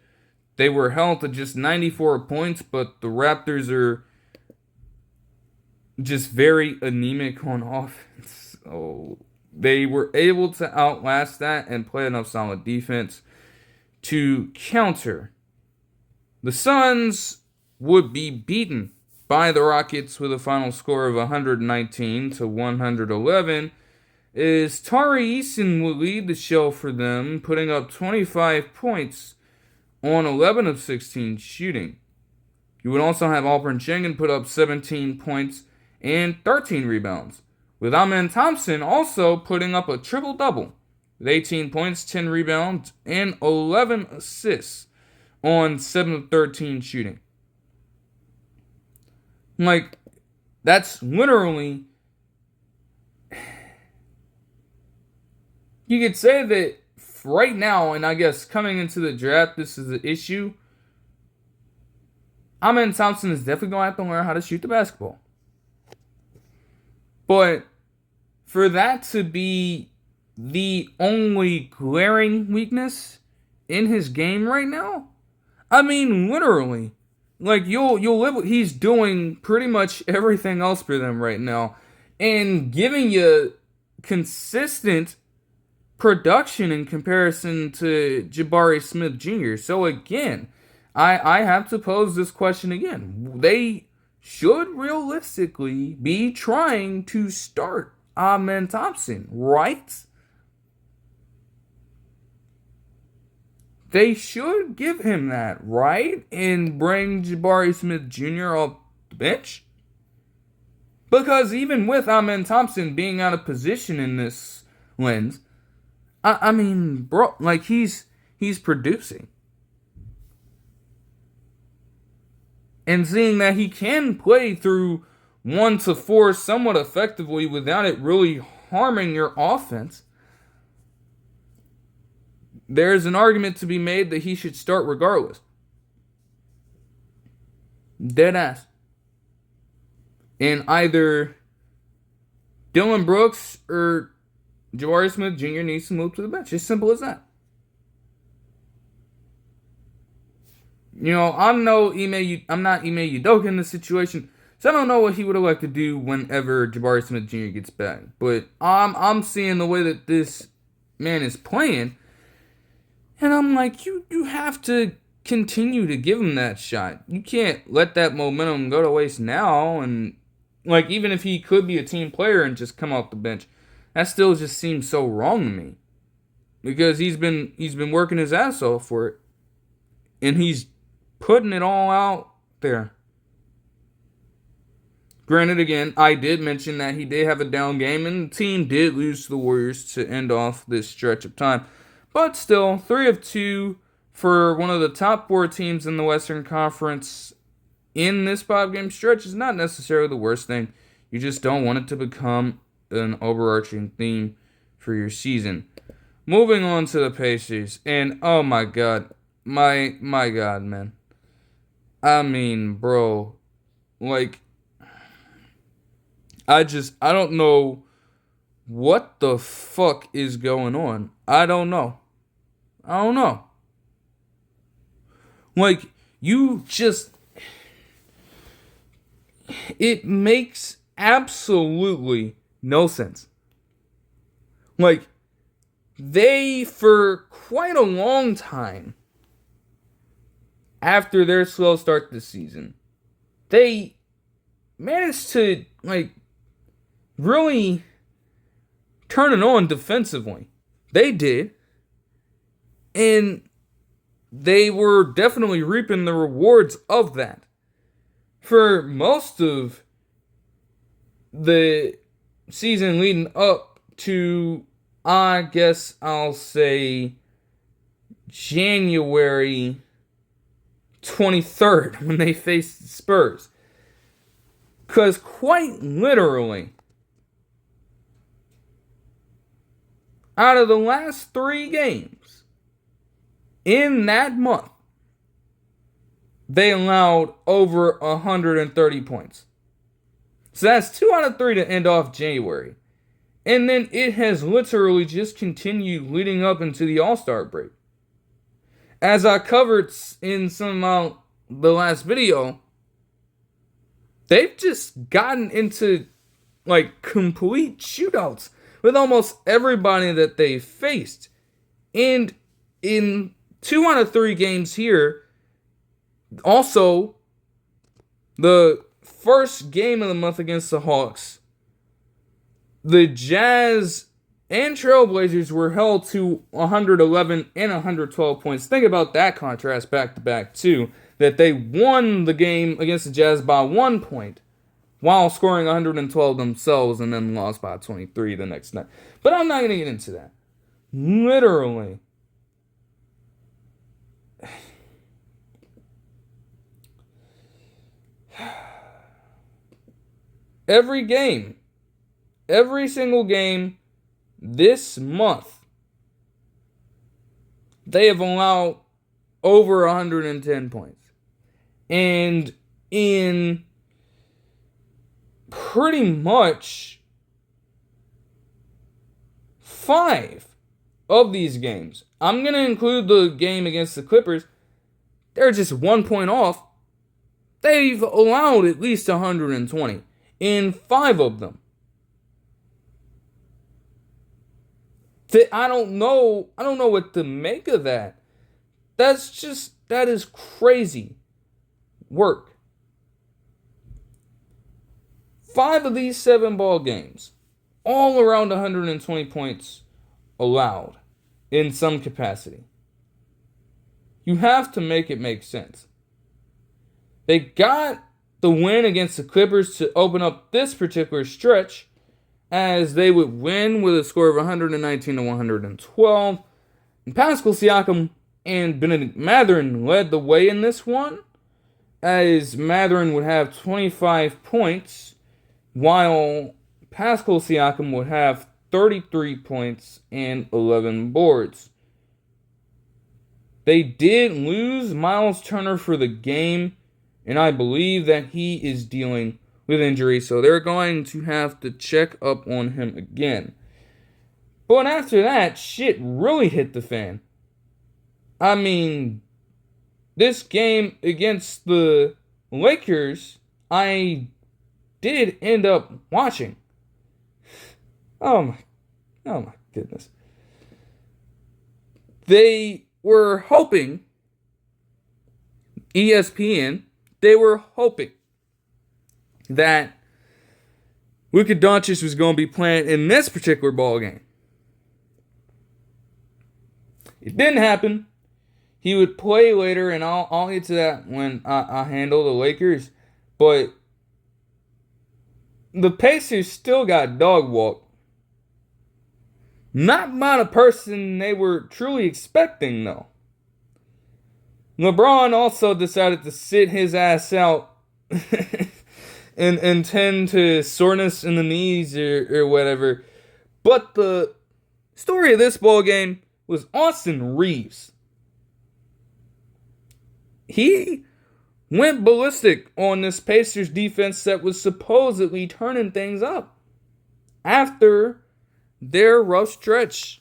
They were held to just 94 points, but the Raptors are just very anemic on offense. So they were able to outlast that and play enough solid defense to counter. The Suns would be beaten by the Rockets with a final score of 119 to 111, as Tari Eason would lead the show for them, putting up 25 points on 11 of 16 shooting. You would also have Alperen Sengun put up 17 points and 13 rebounds. with Amen Thompson also putting up a triple-double with 18 points, 10 rebounds, and 11 assists on 7 of 13 shooting. Like, that's literally... You could say that right now, and I guess coming into the draft, this is an issue. Amen Thompson is definitely going to have to learn how to shoot the basketball. But for that to be the only glaring weakness in his game right now, I mean, literally, like you'll live. He's doing pretty much everything else for them right now, and giving you consistent production in comparison to Jabari Smith Jr. So again, I have to pose this question again. They should realistically be trying to start Amen Thompson, right? They should give him that, right? And bring Jabari Smith Jr. off the bench? Because even with Amen Thompson being out of position in this lens, I mean, bro, like he's producing. And seeing that he can play through 1 to 4 somewhat effectively without it really harming your offense, there's an argument to be made that he should start regardless. Dead ass. And either Dillon Brooks or Jabari Smith Jr. needs to move to the bench. As simple as that. You know, I'm not Ime Udoka in this situation, so I don't know what he would have liked to do whenever Jabari Smith Jr. gets back. But I'm seeing the way that this man is playing, and I'm like, you have to continue to give him that shot. You can't let that momentum go to waste now. And like, even if he could be a team player and just come off the bench, that still just seems so wrong to me, because he's been working his ass off for it, and he's putting it all out there. Granted, again, I did mention that he did have a down game, and the team did lose to the Warriors to end off this stretch of time. But still, 3 of 2 for one of the top 4 teams in the Western Conference in this 5-game stretch is not necessarily the worst thing. You just don't want it to become an overarching theme for your season. Moving on to the Pacers, and oh my god, my god, man. I mean, bro, like, I don't know what the fuck is going on. I don't know. Like, it makes absolutely no sense. Like, they, for quite a long time, after their slow start this season, they managed to, like, really turn it on defensively. They did. And they were definitely reaping the rewards of that. For most of the season leading up to, I guess I'll say, January 23rd, when they faced the Spurs. Because quite literally, out of the last 3 games in that month, they allowed over 130 points. So that's 2 out of 3 to end off January. And then it has literally just continued leading up into the All-Star break. As I covered in some of the last video, they've just gotten into, like, complete shootouts with almost everybody that they faced. And in 2 out of 3 games here, also, the first game of the month against the Hawks, the Jazz and Trailblazers were held to 111 and 112 points. Think about that contrast back to back, too. That they won the game against the Jazz by 1 point, while scoring 112 themselves and then lost by 23 the next night. But I'm not going to get into that. Literally. Every single game this month, they have allowed over 110 points. And in pretty much 5 of these games, I'm going to include the game against the Clippers, they're just 1 point off. They've allowed at least 120 in 5 of them. I don't know what to make of that. That is crazy work. 5 of these 7 ball games, all around 120 points allowed in some capacity. You have to make it make sense. They got the win against the Clippers to open up this particular stretch, as they would win with a score of 119 to 112. And Pascal Siakam and Bennedict Mathurin led the way in this one, as Mathurin would have 25 points, while Pascal Siakam would have 33 points and 11 boards. They did lose Miles Turner for the game, and I believe that he is dealing with injury, so they're going to have to check up on him again. But after that, shit really hit the fan. I mean, this game against the Lakers, I did end up watching. Oh my goodness. They were hoping, ESPN, they were hoping that Luka Doncic was going to be playing in this particular ball game. It didn't happen. He would play later, and I'll get to that when I handle the Lakers. But the Pacers still got dog walked. Not by the person they were truly expecting, though. LeBron also decided to sit his ass out and tend to soreness in the knees or whatever. But the story of this ball game was Austin Reeves. He went ballistic on this Pacers defense that was supposedly turning things up after their rough stretch.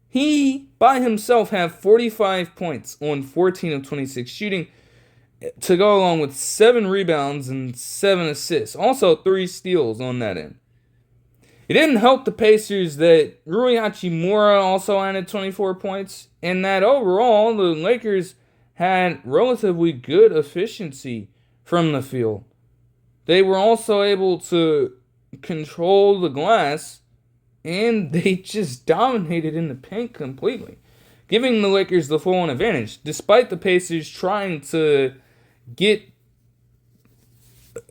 He, by himself, had 45 points on 14 of 26 shooting to go along with 7 rebounds and 7 assists. Also 3 steals on that end. It didn't help the Pacers that Rui Hachimura also added 24 points, and that overall the Lakers had relatively good efficiency from the field. They were also able to control the glass, and they just dominated in the paint completely, giving the Lakers the full-on advantage, despite the Pacers trying to get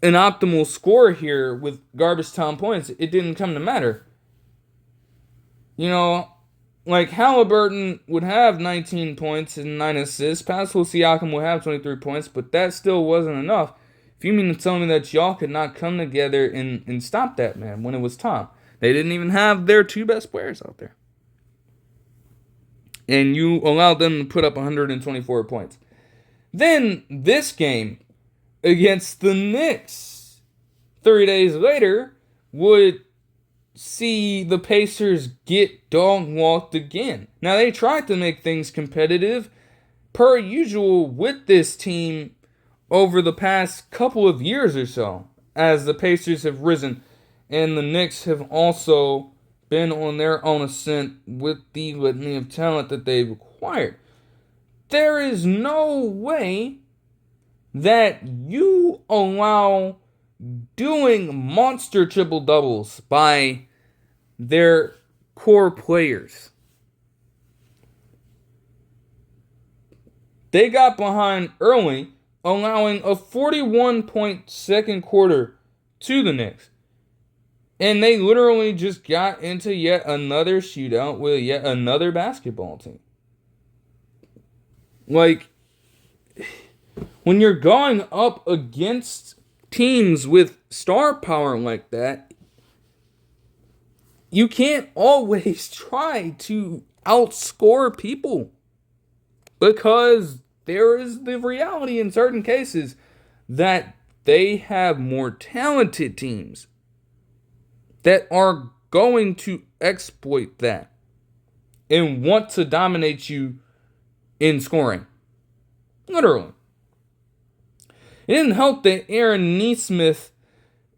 an optimal score here with garbage time points. It didn't come to matter. You know, like Halliburton would have 19 points and 9 assists. Pascal Siakam would have 23 points, but that still wasn't enough. If you mean to tell me that y'all could not come together and stop that man when it was time. They didn't even have their 2 best players out there. And you allowed them to put up 124 points. Then this game against the Knicks 3 days later would see the Pacers get dog walked again. Now, they tried to make things competitive per usual with this team over the past couple of years or so, as the Pacers have risen, and the Knicks have also been on their own ascent with the litany of talent that they've acquired. There is no way that you allow doing monster triple doubles by their core players. They got behind early, allowing a 41-point second quarter to the Knicks. And they literally just got into yet another shootout with yet another basketball team. Like, when you're going up against teams with star power like that, you can't always try to outscore people. Because there is the reality in certain cases that they have more talented teams that are going to exploit that and want to dominate you in scoring. Literally. It didn't help that Aaron Nesmith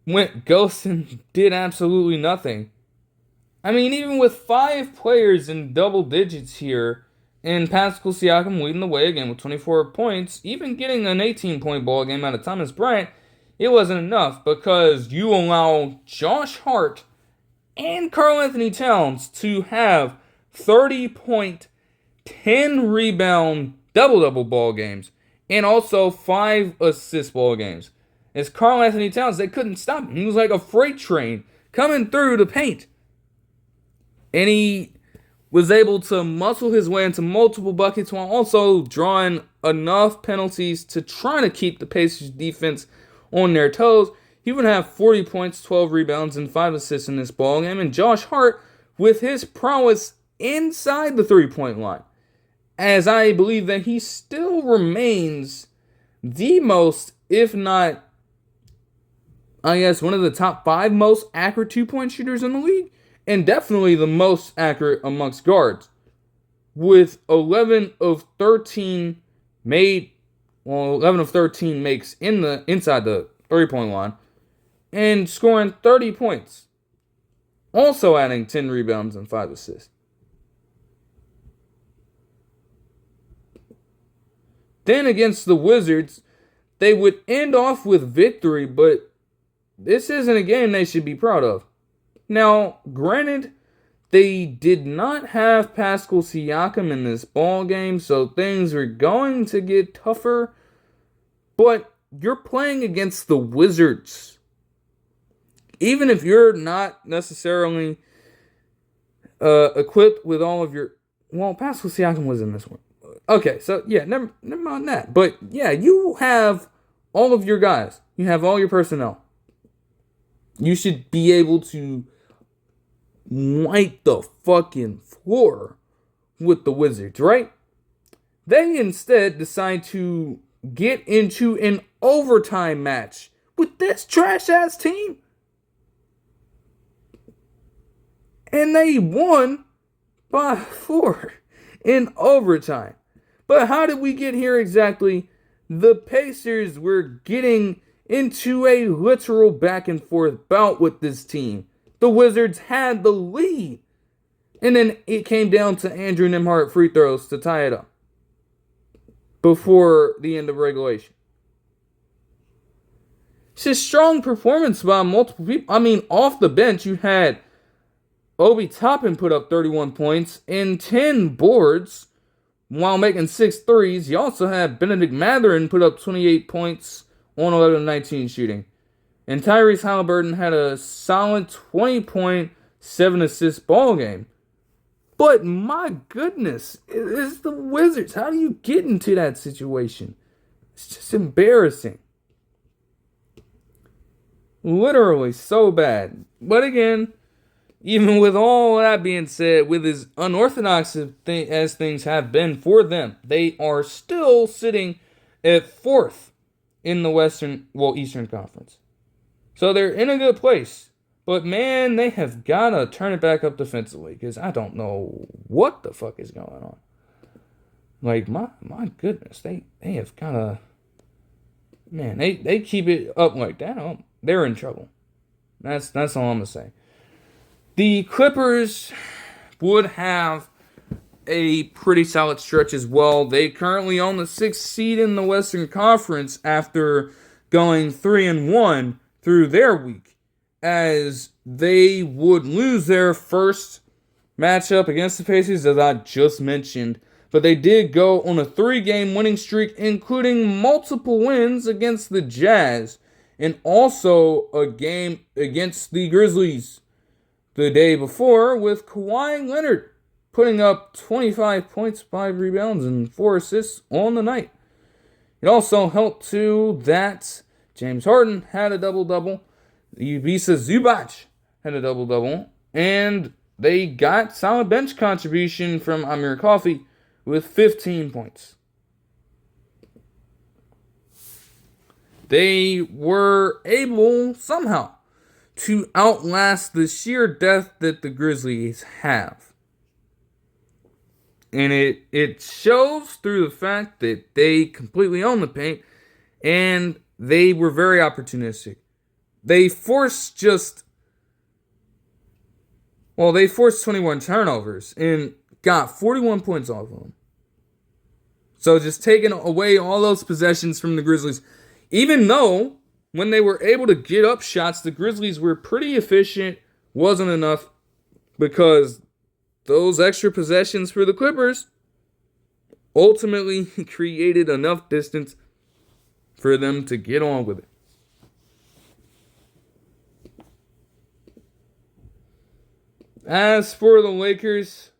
went ghost and did absolutely nothing. I mean, even with 5 players in double digits here, and Pascal Siakam leading the way again with 24 points, even getting an 18-point ball game out of Thomas Bryant, it wasn't enough because you allow Josh Hart and Karl-Anthony Towns to have 30-point, 10-rebound, double-double ball games, and also 5 assist ball games. As Karl-Anthony Towns, they couldn't stop him. He was like a freight train coming through the paint. And he was able to muscle his way into multiple buckets while also drawing enough penalties to try to keep the Pacers defense on their toes. He would have 40 points, 12 rebounds, and 5 assists in this ballgame. And Josh Hart, with his prowess inside the three-point line, as I believe that he still remains the most, if not, I guess, one of the top 5 most accurate two-point shooters in the league. And definitely the most accurate amongst guards. With 11 of 13 makes inside the three-point line. And scoring 30 points. Also adding 10 rebounds and 5 assists. Then against the Wizards, they would end off with victory, but this isn't a game they should be proud of. Now, granted, they did not have Pascal Siakam in this ball game, so things are going to get tougher. But you're playing against the Wizards. Even if you're not necessarily equipped with all of your... Well, Pascal Siakam was in this one. Okay, so yeah, never mind that. But yeah, you have all of your guys. You have all your personnel. You should be able to wipe the fucking floor with the Wizards, right? They instead decide to get into an overtime match with this trash-ass team. And they won by 4 in overtime. But how did we get here exactly? The Pacers were getting into a literal back and forth bout with this team. The Wizards had the lead. And then it came down to Andrew Nembhard free throws to tie it up before the end of regulation. It's a strong performance by multiple people. I mean, off the bench, you had Obi Toppin put up 31 points and 10 boards while making 6 threes. You also had Benedict Mathurin put up 28 points on 11 of 19 shooting. And Tyrese Halliburton had a solid 20-point, 7-assist ball game. But my goodness, it's the Wizards. How do you get into that situation? It's just embarrassing. Literally so bad. But again, even with all that being said, with as unorthodox as things have been for them, they are still sitting at 4th in the Eastern Conference. So they're in a good place. But man, they have got to turn it back up defensively. Because I don't know what the fuck is going on. Like, my goodness. They have got to... Man, they keep it up like that. They're in trouble. That's all I'm going to say. The Clippers would have a pretty solid stretch as well. They currently own the 6th seed in the Western Conference after going 3-1 through their week, as they would lose their first matchup against the Pacers, as I just mentioned. But they did go on a 3-game winning streak, including multiple wins against the Jazz and also a game against the Grizzlies the day before with Kawhi Leonard putting up 25 points, 5 rebounds, and 4 assists on the night. It also helped too that James Harden had a double-double, Ivica Zubac had a double-double, and they got solid bench contribution from Amir Coffey with 15 points. They were able somehow to outlast the sheer depth that the Grizzlies have. And it shows through the fact that they completely own the paint and they were very opportunistic. They forced 21 turnovers and got 41 points off of them. So just taking away all those possessions from the Grizzlies, even though when they were able to get up shots, the Grizzlies were pretty efficient, wasn't enough because those extra possessions for the Clippers ultimately created enough distance for them to get on with it. As for the Lakers,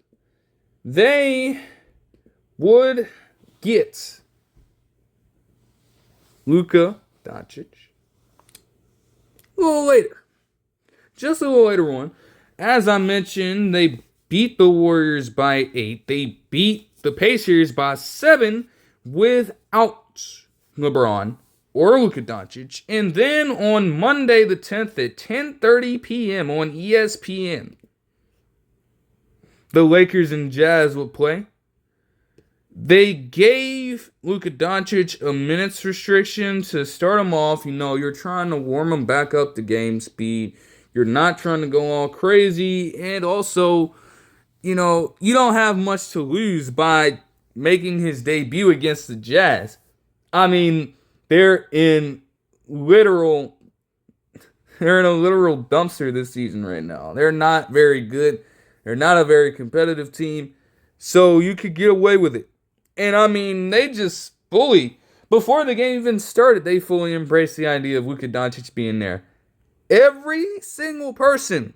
they would get LUKA Doncic a little later. Just a little later on. As I mentioned, they beat the Warriors by 8. They beat the Pacers by 7 without LeBron or LUKA Doncic. And then on Monday the 10th at 10:30 p.m. on ESPN, the Lakers and Jazz would play. They gave LUKA Doncic a minutes restriction to start him off. You're trying to warm him back up to game speed. You're not trying to go all crazy. And also, you don't have much to lose by making his debut against the Jazz. I mean, they're in a literal dumpster this season right now. They're not very good. They're not a very competitive team. So you could get away with it. And I mean, they just fully, before the game even started, they fully embraced the idea of LUKA Doncic being there. Every single person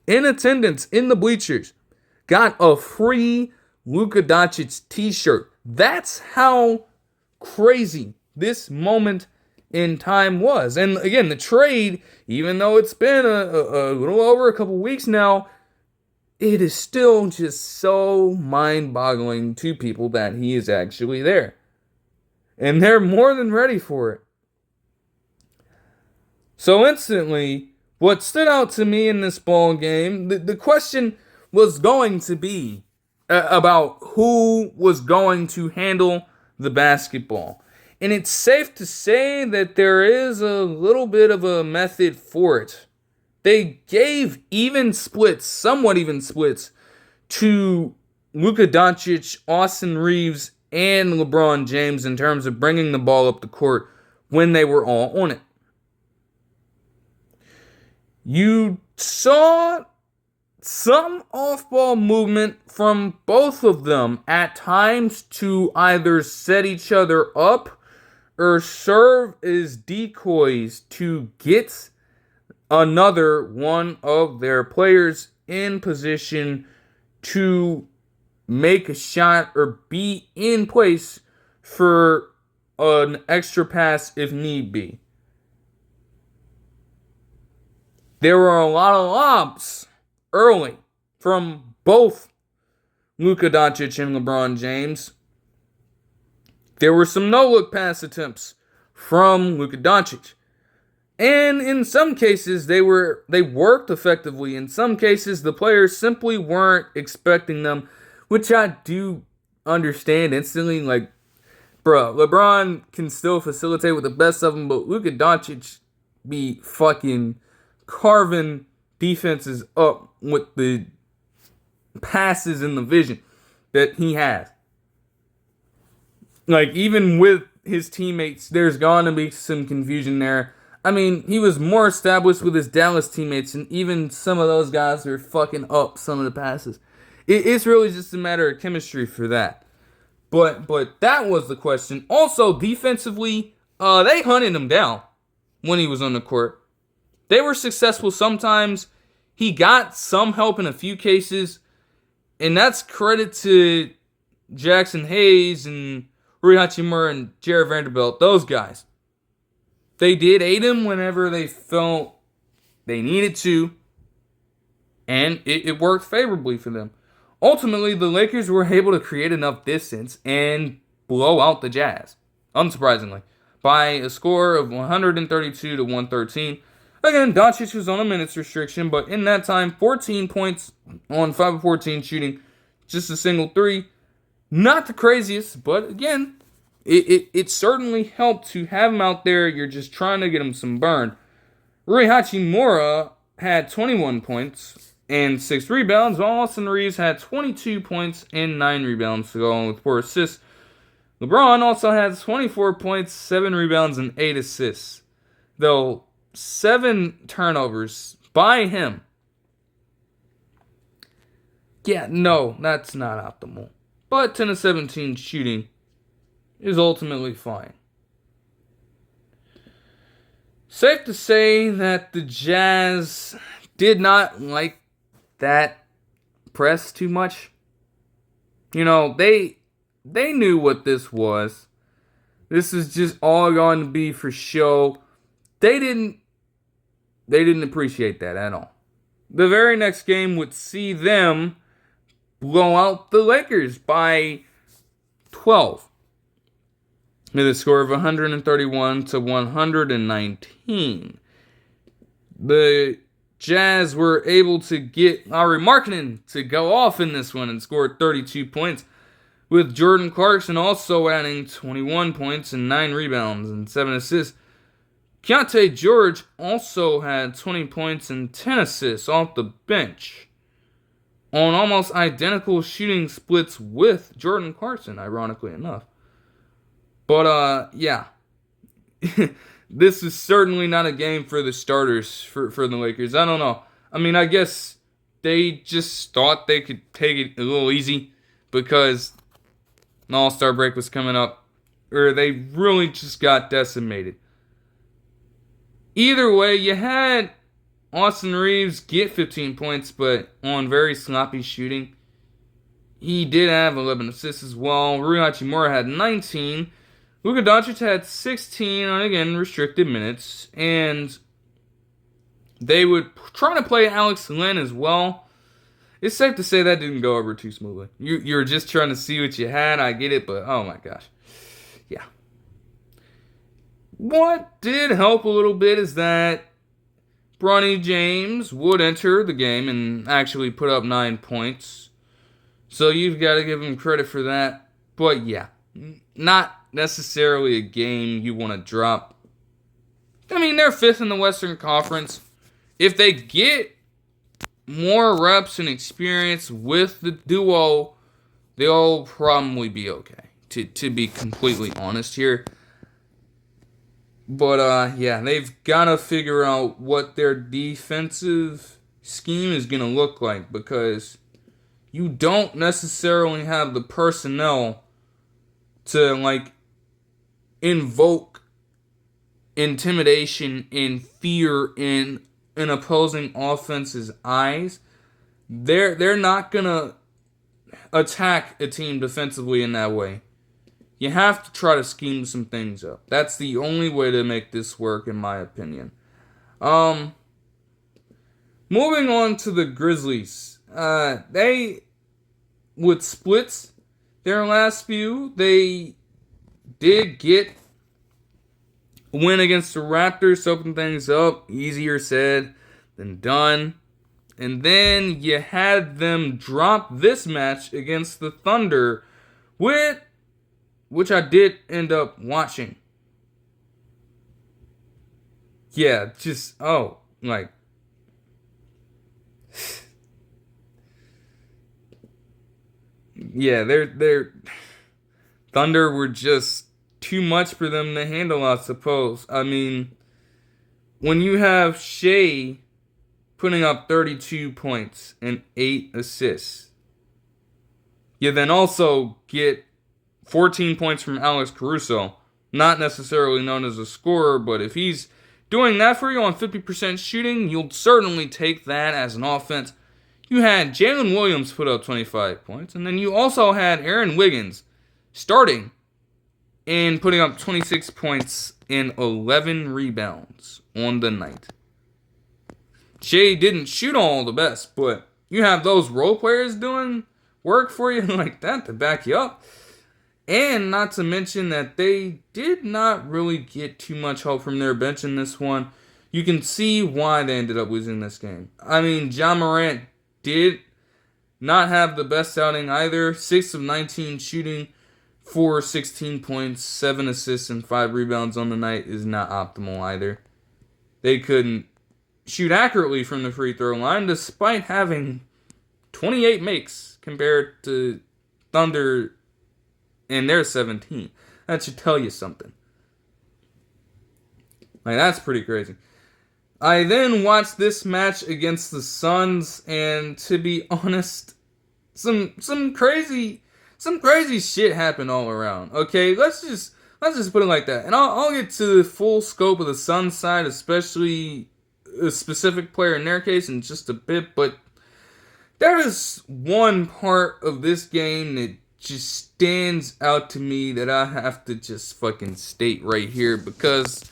in attendance in the bleachers got a free LUKA Doncic t-shirt. That's how crazy this moment in time was. And again, the trade, even though it's been a little over a couple weeks now, it is still just so mind-boggling to people that he is actually there. And they're more than ready for it. So instantly, what stood out to me in this ball game, the question was going to be about who was going to handle the basketball. And it's safe to say that there is a little bit of a method for it. They gave somewhat even splits, to LUKA Doncic, Austin Reeves, and LeBron James in terms of bringing the ball up the court when they were all on it. You saw some off-ball movement from both of them at times to either set each other up or serve as decoys to get another one of their players in position to make a shot or be in place for an extra pass if need be. There were a lot of lobs early from both LUKA Doncic and LeBron James. There were some no-look pass attempts from LUKA Doncic. And in some cases, they worked effectively. In some cases, the players simply weren't expecting them, which I do understand instantly. Like, bro, LeBron can still facilitate with the best of them, but LUKA Doncic be fucking carving defenses up with the passes and the vision that he has. Like, even with his teammates, there's going to be some confusion there. I mean, he was more established with his Dallas teammates, and even some of those guys are fucking up some of the passes. It's really just a matter of chemistry for that. But that was the question. Also, defensively, they hunted him down when he was on the court. They were successful sometimes. He got some help in a few cases, and that's credit to Jackson Hayes and Rui Hachimura and Jared Vanderbilt, those guys. They did aid him whenever they felt they needed to, and it worked favorably for them. Ultimately, the Lakers were able to create enough distance and blow out the Jazz, unsurprisingly, by a score of 132 to 113. Again, Doncic was on a minutes restriction, but in that time, 14 points on 5 of 14 shooting, just a single three. Not the craziest, but again, it certainly helped to have him out there. You're just trying to get him some burn. Rui Hachimura had 21 points and 6 rebounds, while Austin Reeves had 22 points and 9 rebounds to go on with 4 assists. LeBron also had 24 points, 7 rebounds, and 8 assists, though 7 turnovers by him. Yeah, no, that's not optimal. But 10 of 17 shooting is ultimately fine. Safe to say that the Jazz did not like that press too much. You know, they knew what this was. This is just all going to be for show. They didn't appreciate that at all. The very next game would see them blow out the Lakers by 12. With a score of 131 to 119. The Jazz were able to get Lauri Markkanen to go off in this one and score 32 points, with Jordan Clarkson also adding 21 points and 9 rebounds and 7 assists. Keontae George also had 20 points and 10 assists off the bench on almost identical shooting splits with Jordan Clarkson, ironically enough. But, yeah. This is certainly not a game for the starters for the Lakers. I don't know. I mean, I guess they just thought they could take it a little easy because an All-Star break was coming up. Or they really just got decimated. Either way, you had Austin Reeves get 15 points, but on very sloppy shooting. He did have 11 assists as well. Rui Hachimura had 19. Luka Doncic had 16 on, again, restricted minutes. And they would try to play Alex Len as well. It's safe to say that didn't go over too smoothly. You're just trying to see what you had. I get it, but oh my gosh. Yeah. What did help a little bit is that Bronny James would enter the game and actually put up 9 points. So you've got to give him credit for that. But yeah, not necessarily a game you want to drop. I mean, they're 5th in the Western Conference. If they get more reps and experience with the duo, they'll probably be okay, to be completely honest here. But, yeah, they've got to figure out what their defensive scheme is going to look like, because you don't necessarily have the personnel to, like, invoke intimidation and fear in an opposing offense's eyes. They're not going to attack a team defensively in that way. You have to try to scheme some things up. That's the only way to make this work, in my opinion. Moving on to the Grizzlies. They, with splits, their last few, they did get a win against the Raptors, open things up. Easier said than done. And then you had them drop this match against the Thunder, which I did end up watching. Yeah, just, like, yeah, they're Thunder were just too much for them to handle, I suppose. I mean, when you have Shea putting up 32 points and 8 assists, you then also get 14 points from Alex Caruso Not necessarily known as a scorer, but if he's doing that for you on 50% shooting, you'll certainly take that as an offense. You had Jalen Williams put up 25 points, and then you also had Aaron Wiggins starting and putting up 26 points and 11 rebounds on the night. Shea didn't shoot all the best, but you have those role players doing work for you like that to back you up. And not to mention that they did not really get too much help from their bench in this one. You can see why they ended up losing this game. I mean, Ja Morant did not have the best outing either. 6 of 19 shooting for 16 points, 7 assists, and 5 rebounds on the night is not optimal either. They couldn't shoot accurately from the free throw line despite having 28 makes compared to Thunder and their 17. That should tell you something. Like, that's pretty crazy. I then watched this match against the Suns, and to be honest, some crazy shit happened all around. Okay, let's just put it like that. And I'll get to the full scope of the Suns side, especially a specific player in their case, in just a bit. But there is one part of this game that just stands out to me that I have to just fucking state right here, because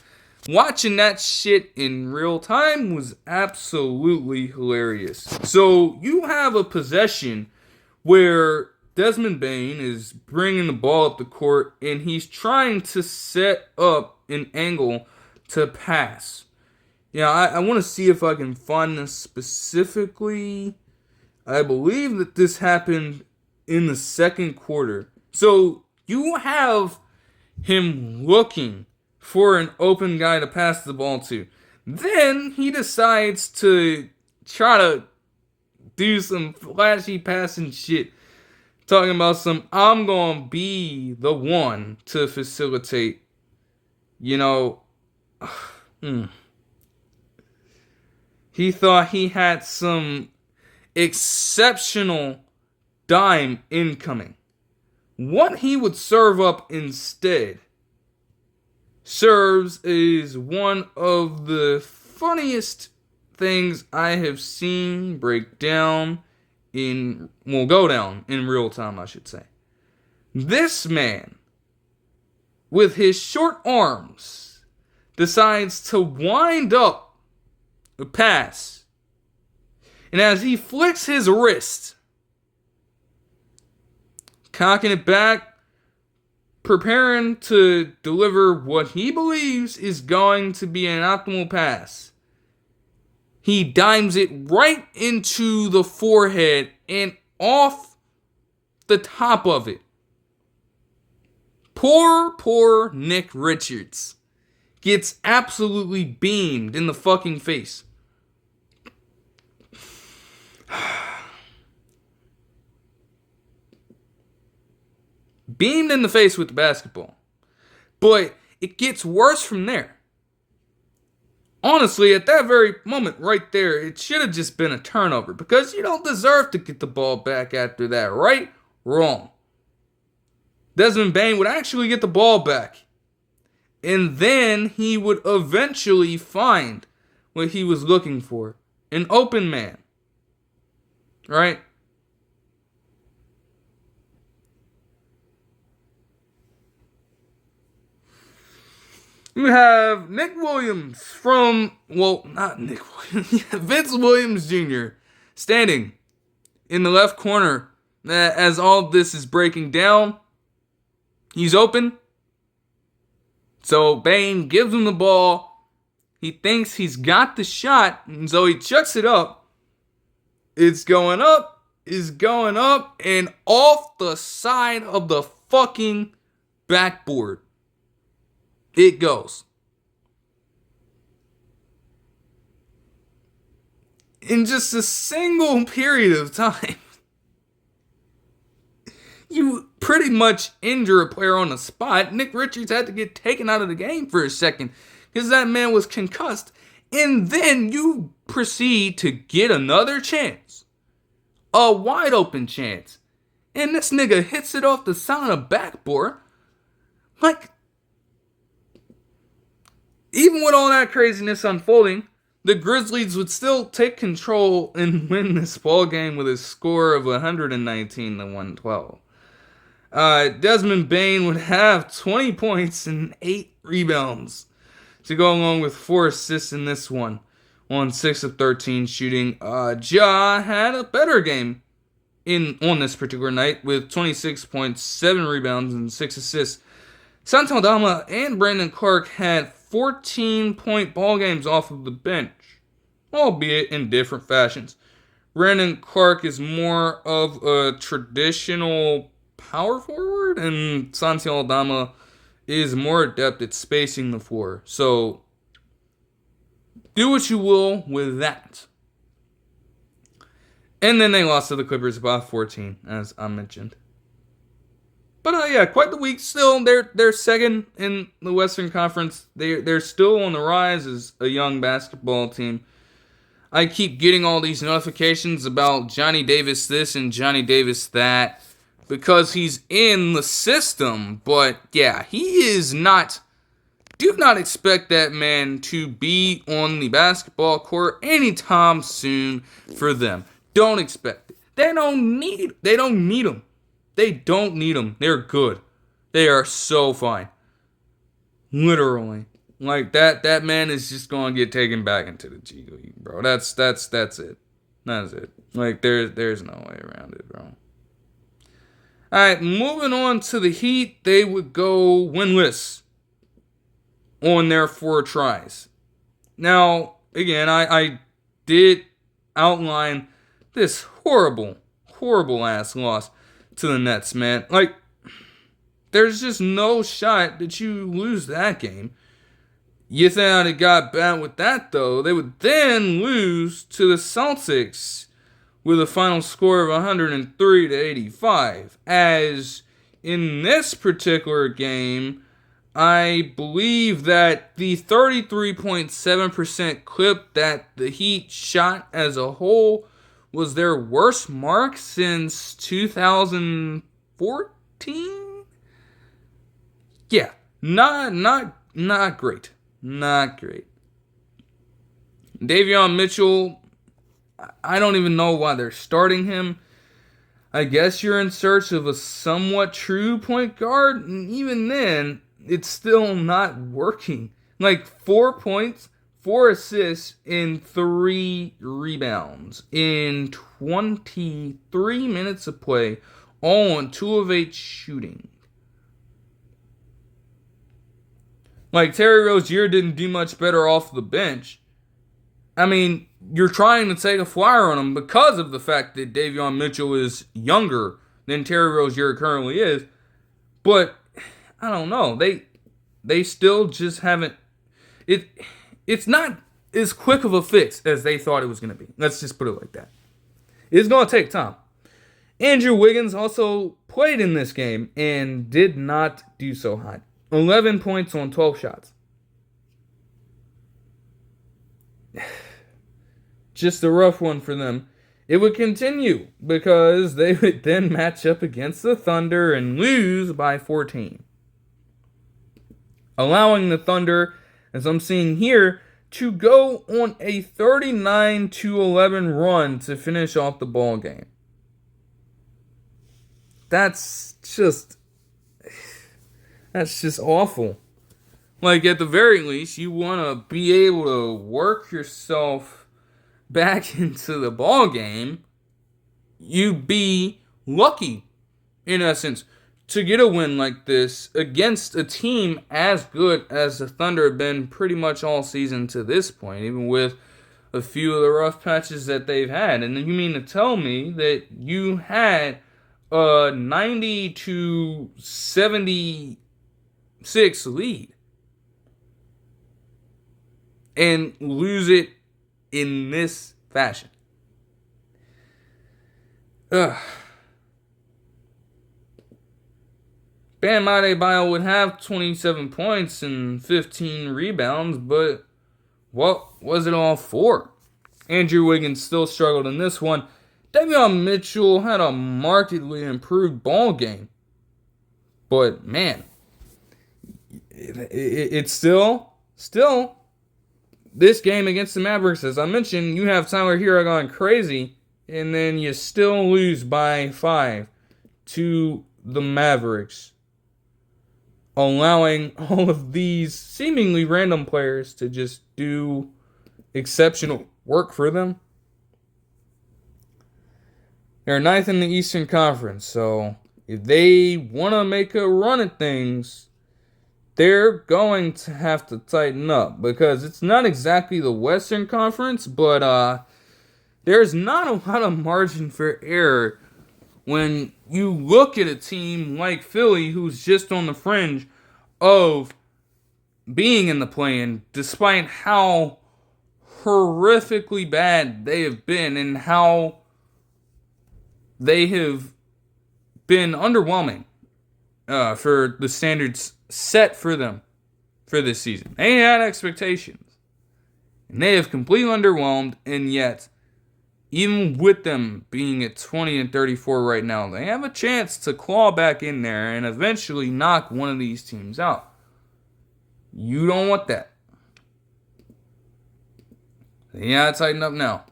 watching that shit in real time was absolutely hilarious. So you have a possession where Desmond Bane is bringing the ball up the court and he's trying to set up an angle to pass. Yeah, I want to see if I can find this specifically. I believe that this happened in the second quarter. So you have him looking for an open guy to pass the ball to. Then he decides to try to do some flashy passing shit. Talking about some, I'm going to be the one to facilitate. You know, he thought he had some exceptional dime incoming. What he would serve up instead serves as one of the funniest things I have seen go down in real time, I should say. This man, with his short arms, decides to wind up a pass. And as he flicks his wrist, cocking it back, preparing to deliver what he believes is going to be an optimal pass, he dimes it right into the forehead and off the top of it. Poor Nick Richards gets absolutely beamed in the fucking face. Beamed in the face with the basketball. But it gets worse from there. Honestly, at that very moment right there, it should have just been a turnover, because you don't deserve to get the ball back after that, right? Wrong. Desmond Bane would actually get the ball back. And then he would eventually find what he was looking for. An open man. Right? We have Nick Williams Vince Williams Jr. standing in the left corner as all of this is breaking down. He's open. So Bane gives him the ball. He thinks he's got the shot, and so he chucks it up. It's going up, and off the side of the fucking backboard it goes. In just a single period of time, you pretty much injure a player on the spot. Nick Richards had to get taken out of the game for a second because that man was concussed. And then you proceed to get another chance. A wide open chance. And this nigga hits it off the side of the backboard. Like, even with all that craziness unfolding, the Grizzlies would still take control and win this ball game with a score of 119 to 112. Desmond Bane would have 20 points and 8 rebounds to go along with 4 assists in this one on 6 of 13 shooting. Ja had a better game on this particular night with 26 points, 7 rebounds, and 6 assists. Santi Aldama and Brandon Clark had 14-point ball games off of the bench, albeit in different fashions. Brandon Clark is more of a traditional power forward, and Santi Aldama is more adept at spacing the floor. So, do what you will with that. And then they lost to the Clippers by 14, as I mentioned. But yeah, quite the week still. They're second in the Western Conference. They're still on the rise as a young basketball team. I keep getting all these notifications about Johnny Davis this and Johnny Davis that because he's in the system. But yeah, he is not. Do not expect that man to be on the basketball court anytime soon for them. Don't expect it. They don't need him. They don't need him. They're good. They are so fine. Literally. Like that man is just gonna get taken back into the G League, bro. That's it. That's it. Like there's no way around it, bro. Alright, moving on to the Heat, they would go winless on their 4 tries. Now, again, I did outline this horrible ass loss to the Nets, man. Like, there's just no shot that you lose that game. You thought it got bad with that, though. They would then lose to the Celtics with a final score of 103 to 85. As in this particular game, I believe that the 33.7% clip that the Heat shot as a whole was their worst mark since 2014? Yeah, not great. Not great. Davion Mitchell, I don't even know why they're starting him. I guess you're in search of a somewhat true point guard, and even then, it's still not working. Like 4 points, 4 assists, and 3 rebounds in 23 minutes of play, all on 2 of 8 shooting. Like, Terry Rozier didn't do much better off the bench. I mean, you're trying to take a flyer on him because of the fact that Davion Mitchell is younger than Terry Rozier currently is. But, I don't know. They still just haven't... It's not as quick of a fix as they thought it was going to be. Let's just put it like that. It's going to take time. Andrew Wiggins also played in this game and did not do so hot. 11 points on 12 shots. Just a rough one for them. It would continue because they would then match up against the Thunder and lose by 14. Allowing the Thunder, as I'm seeing here, to go on a 39-11 run to finish off the ball game. That's just awful. Like, at the very least, you want to be able to work yourself back into the ball game. You'd be lucky, in essence, to get a win like this against a team as good as the Thunder have been pretty much all season to this point, even with a few of the rough patches that they've had. And you mean to tell me that you had a 90-76 lead and lose it in this fashion? Bam Adebayo would have 27 points and 15 rebounds, but what was it all for? Andrew Wiggins still struggled in this one. Davion Mitchell had a markedly improved ball game. But, man, it's still Still, this game against the Mavericks, as I mentioned, you have Tyler Hero going crazy, and then you still lose by 5 to the Mavericks, allowing all of these seemingly random players to just do exceptional work for them. They're 9th in the Eastern Conference, so if they want to make a run at things, they're going to have to tighten up, because it's not exactly the Western Conference, but there's not a lot of margin for error when you look at a team like Philly, who's just on the fringe of being in the play-in, despite how horrifically bad they have been and how they have been underwhelming for the standards set for them for this season. They had expectations, and they have completely underwhelmed, and yet, even with them being at 20-34 right now, they have a chance to claw back in there and eventually knock one of these teams out. You don't want that. They gotta tighten up now.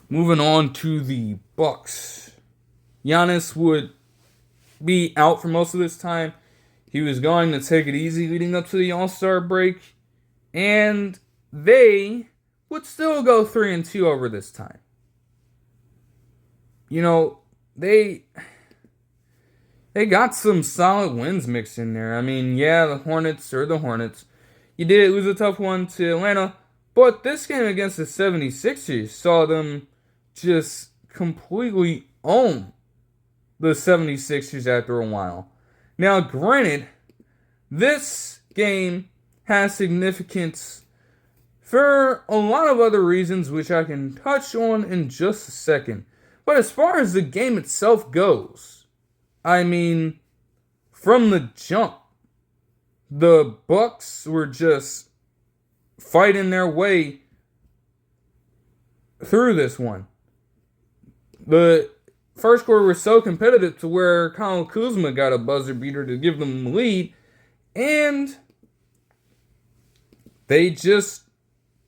Moving on to the Bucks. Giannis would be out for most of this time. He was going to take it easy leading up to the All-Star break. And they would still go 3-2 over this time. You know, they got some solid wins mixed in there. I mean, yeah, the Hornets are the Hornets. You did lose a tough one to Atlanta. But this game against the 76ers saw them just completely own the 76ers after a while. Now, granted, this game has significance for a lot of other reasons, which I can touch on in just a second. But as far as the game itself goes, I mean, from the jump, the Bucks were just fighting their way through this one. The first quarter was so competitive to where Kyle Kuzma got a buzzer beater to give them the lead, and they just,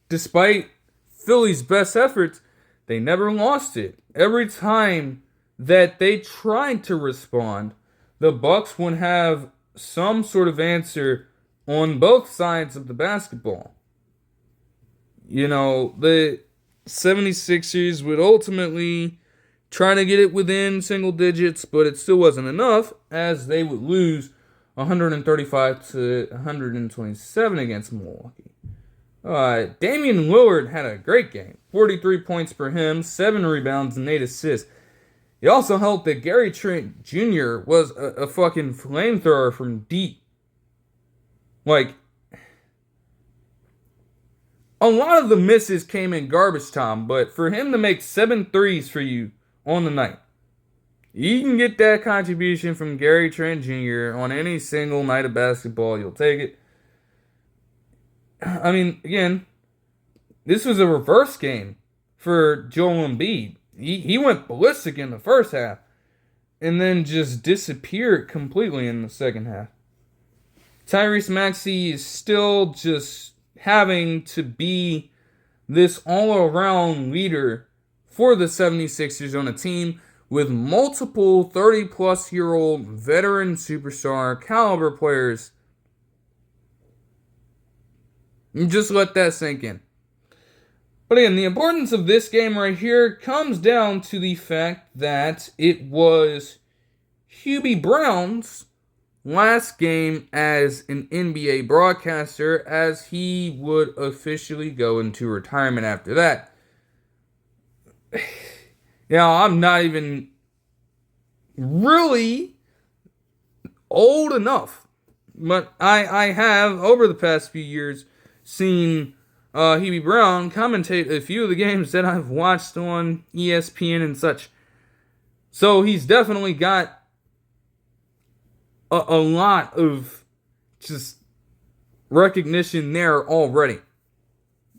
despite Philly's best efforts, they never lost it. Every time that they tried to respond, the Bucks would have some sort of answer on both sides of the basketball. You know, the 76ers would ultimately try to get it within single digits, but it still wasn't enough, as they would lose 135-127 against Milwaukee. Damian Lillard had a great game. 43 points for him, 7 rebounds, and 8 assists. It also helped that Gary Trent Jr. was a fucking flamethrower from deep. Like, a lot of the misses came in garbage time, but for him to make 7 threes for you on the night, you can get that contribution from Gary Trent Jr. on any single night of basketball. You'll take it. I mean, again, this was a reverse game for Joel Embiid. He went ballistic in the first half and then just disappeared completely in the second half. Tyrese Maxey is still just having to be this all-around leader for the 76ers on a team with multiple 30-plus-year-old veteran superstar caliber players. And just let that sink in. But again, the importance of this game right here comes down to the fact that it was Hubie Brown's last game as an NBA broadcaster, as he would officially go into retirement after that. Now, I'm not even really old enough, but I have, over the past few years, seen Hubie Brown commentate a few of the games that I've watched on ESPN and such. So he's definitely got a lot of just recognition there already.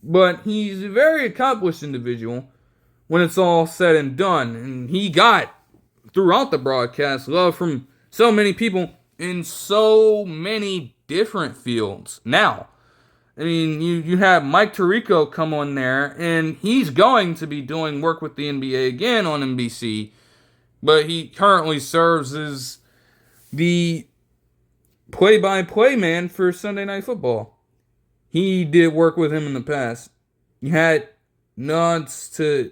But he's a very accomplished individual when it's all said and done. And he got, throughout the broadcast, love from so many people in so many different fields. Now, I mean, you have Mike Tirico come on there, and he's going to be doing work with the NBA again on NBC, but he currently serves as the play-by-play man for Sunday Night Football. He did work with him in the past. You had nods to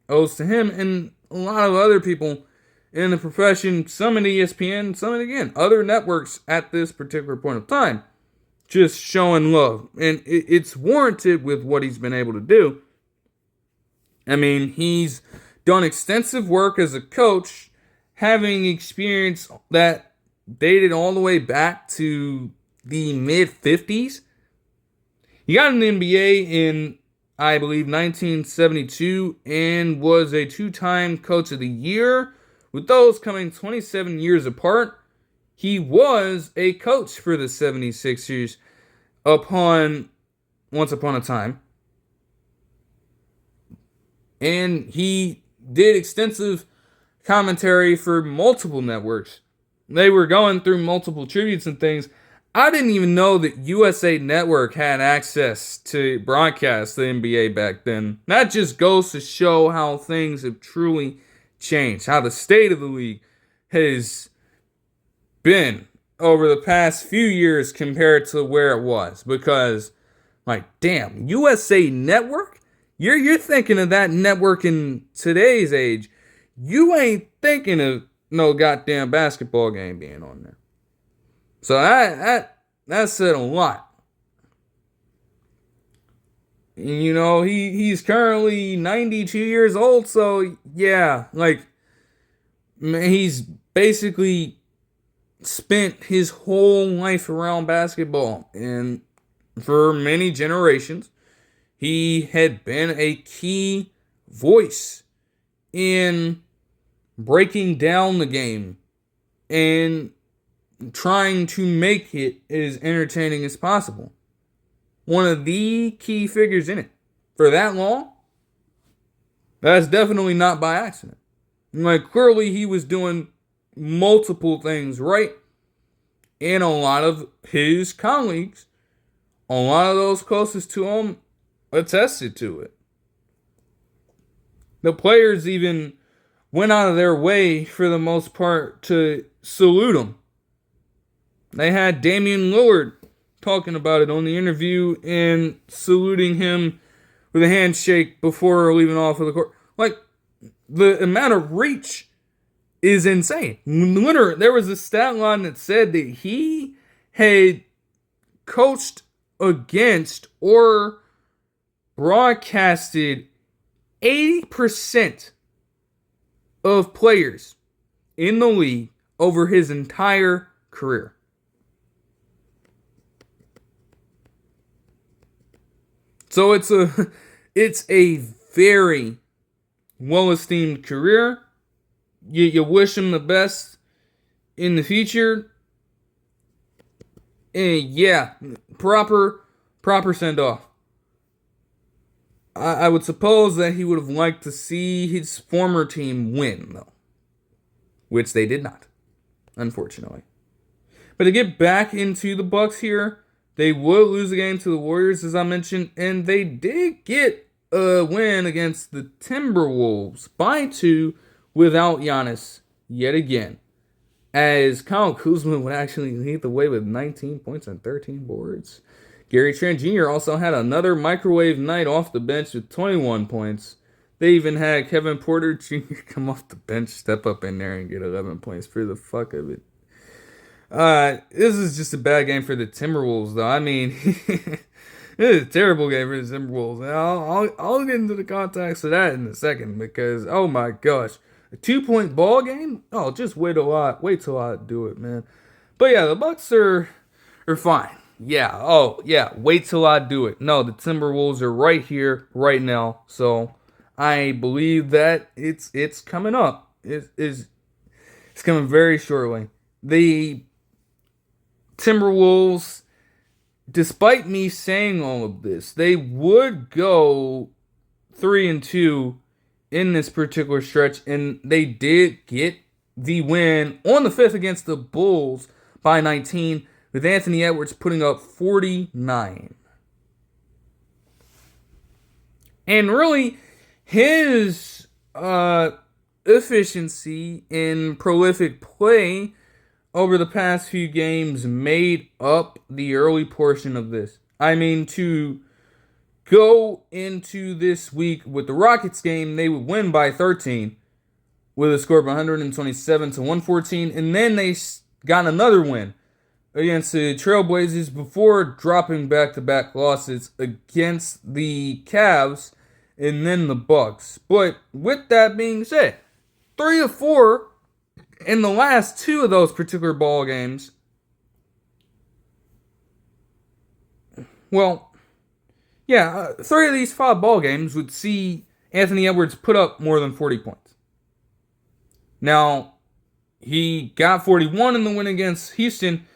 owes to him and a lot of other people in the profession, some at ESPN, some at, again, other networks at this particular point of time, just showing love. And it's warranted with what he's been able to do. I mean, he's done extensive work as a coach, having experience that dated all the way back to the mid-50s. He got in the NBA in, I believe, 1972 and was a two-time Coach of the Year. With those coming 27 years apart, he was a coach for the 76ers once upon a time. And he did extensive commentary for multiple networks. They were going through multiple tributes and things. I didn't even know that USA Network had access to broadcast the NBA back then. That just goes to show how things have truly changed, how the state of the league has been over the past few years compared to where it was. Because, like, damn, USA Network? You're thinking of that network in today's age. You ain't thinking of no goddamn basketball game being on there. So that said a lot. You know, he's currently 92 years old, so yeah, like, he's basically spent his whole life around basketball. And for many generations, he had been a key voice in breaking down the game and trying to make it as entertaining as possible. One of the key figures in it. For that long, that's definitely not by accident. Like, clearly he was doing multiple things right. And a lot of his colleagues, a lot of those closest to him, attested to it. The players even went out of their way, for the most part, to salute him. They had Damian Lillard talking about it on the interview and saluting him with a handshake before leaving off of the court. Like, the amount of reach is insane. Literally, there was a stat line that said that he had coached against or broadcasted 80% of players in the league over his entire career. So it's a very well-esteemed career. You wish him the best in the future. And yeah, proper send-off. I would suppose that he would have liked to see his former team win, though. Which they did not, unfortunately. But to get back into the Bucks here, they would lose the game to the Warriors, as I mentioned, and they did get a win against the Timberwolves by 2 without Giannis yet again. As Kyle Kuzma would actually lead the way with 19 points and 13 boards. Gary Trent Jr. also had another microwave night off the bench with 21 points. They even had Kevin Porter Jr. come off the bench, step up in there and get 11 points for the fuck of it. This is just a bad game for the Timberwolves, though. I mean, this is a terrible game for the Timberwolves. And I'll get into the context of that in a second because, oh my gosh, a 2-point ball game? Oh, just wait till I do it, man. But yeah, the Bucks are fine. Yeah, wait till I do it. No, the Timberwolves are right here, right now. So I believe that it's coming up. It's coming very shortly. The Timberwolves, despite me saying all of this, they would go 3-2 in this particular stretch, and they did get the win on the 5th against the Bulls by 19, with Anthony Edwards putting up 49. And really, his efficiency in prolific play over the past few games made up the early portion of this. I mean, to go into this week with the Rockets game, they would win by 13 with a score of 127 to 114, and then they got another win against the Trailblazers before dropping back-to-back losses against the Cavs and then the Bucks. But with that being said, 3 of 4 in the last 2 of those particular ball games. Well, yeah, 3 of these 5 ball games would see Anthony Edwards put up more than 40 points. Now, he got 41 in the win against Houston,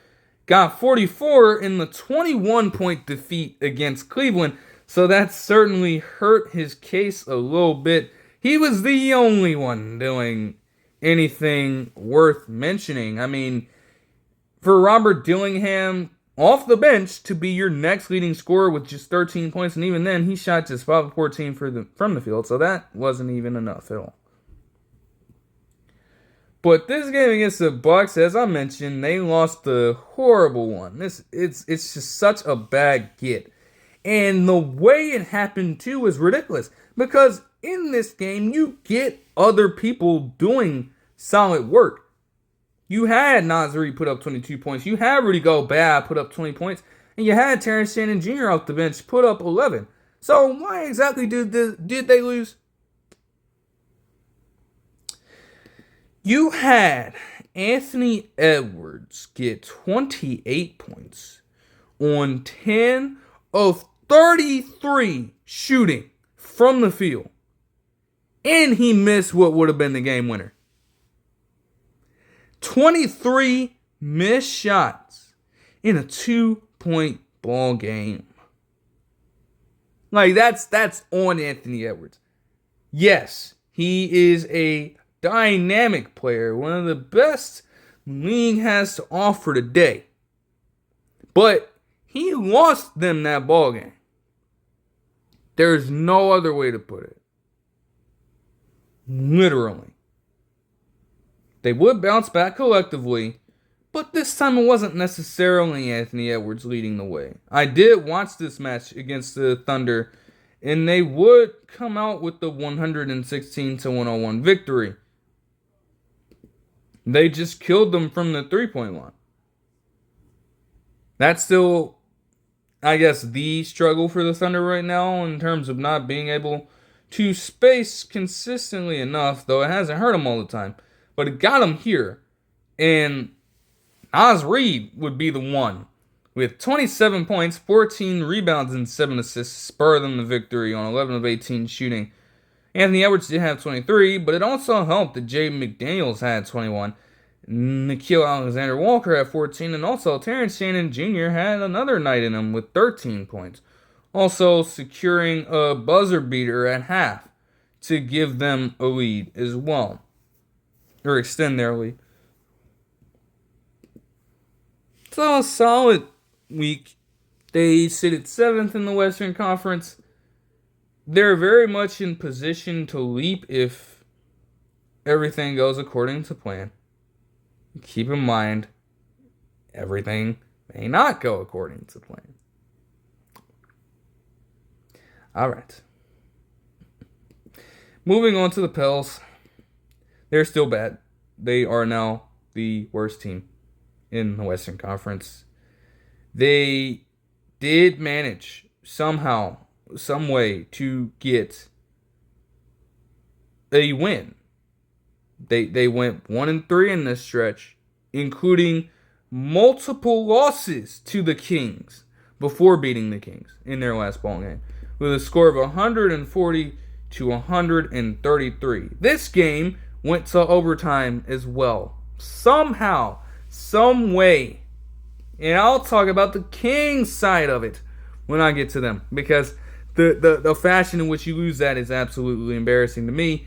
got 44 in the 21-point defeat against Cleveland, so that certainly hurt his case a little bit. He was the only one doing anything worth mentioning. I mean, for Robert Dillingham off the bench to be your next leading scorer with just 13 points, and even then, he shot just 5 of 14 from the field, so that wasn't even enough at all. But this game against the Bucks, as I mentioned, they lost a horrible one. It's just such a bad get. And the way it happened, too, is ridiculous. Because in this game, you get other people doing solid work. You had Naz Reid put up 22 points. You had Rudy Gobert put up 20 points. And you had Terrence Shannon Jr. off the bench put up 11. So why exactly did they lose? You had Anthony Edwards get 28 points on 10 of 33 shooting from the field. And he missed what would have been the game winner. 23 missed shots in a 2-point ball game. Like, that's on Anthony Edwards. Yes, he is a dynamic player, one of the best the league has to offer today. But he lost them that ball game. There's no other way to put it. Literally. They would bounce back collectively, but this time it wasn't necessarily Anthony Edwards leading the way. I did watch this match against the Thunder, and they would come out with the 116 to 101 victory. They just killed them from the 3-point line. That's still, I guess, the struggle for the Thunder right now in terms of not being able to space consistently enough, though it hasn't hurt them all the time. But it got them here. And Naz Reid would be the one with 27 points, 14 rebounds, and 7 assists, spur them the victory on 11 of 18 shooting. Anthony Edwards did have 23, but it also helped that Jay McDaniels had 21. Nickeil Alexander-Walker had 14, and also Terrence Shannon Jr. had another night in him with 13 points. Also securing a buzzer beater at half to give them a lead as well. Or extend their lead. So a solid week. They sit at 7th in the Western Conference. They're very much in position to leap if everything goes according to plan. Keep in mind, everything may not go according to plan. Alright. Moving on to the Pels. They're still bad. They are now the worst team in the Western Conference. They did manage somehow, some way to get a win. They went 1-3 in this stretch, including multiple losses to the Kings before beating the Kings in their last ball game with a score of 140 to 133. This game went to overtime as well. Somehow, some way. And I'll talk about the Kings side of it when I get to them, because the fashion in which you lose that is absolutely embarrassing to me.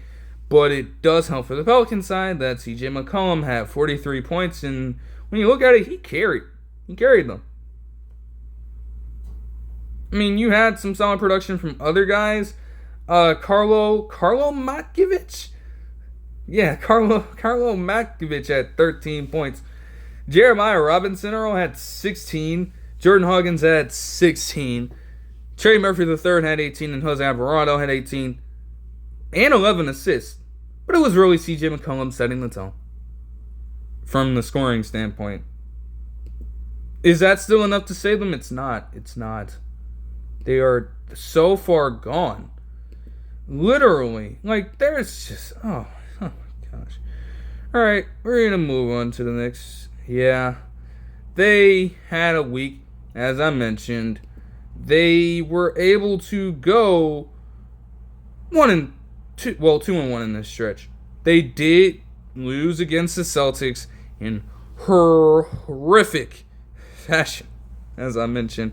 But it does help for the Pelicans side that CJ McCollum had 43 points, and when you look at it, he carried them. I mean, you had some solid production from other guys. Carlo Matkovic. Yeah, Carlo Matkovic had 13 points. Jeremiah Robinson Earl had 16. Jordan Huggins had 16. Trey Murphy III had 18, and Jose Alvarado had 18 and 11 assists. But it was really CJ McCollum setting the tone from the scoring standpoint. Is that still enough to save them? It's not. It's not. They are so far gone. Literally. Like, there's just... Oh my gosh. Alright, we're going to move on to the next. Yeah. They had a week, as I mentioned. They were able to go 2-1 in this stretch. They did lose against the Celtics in horrific fashion, as I mentioned.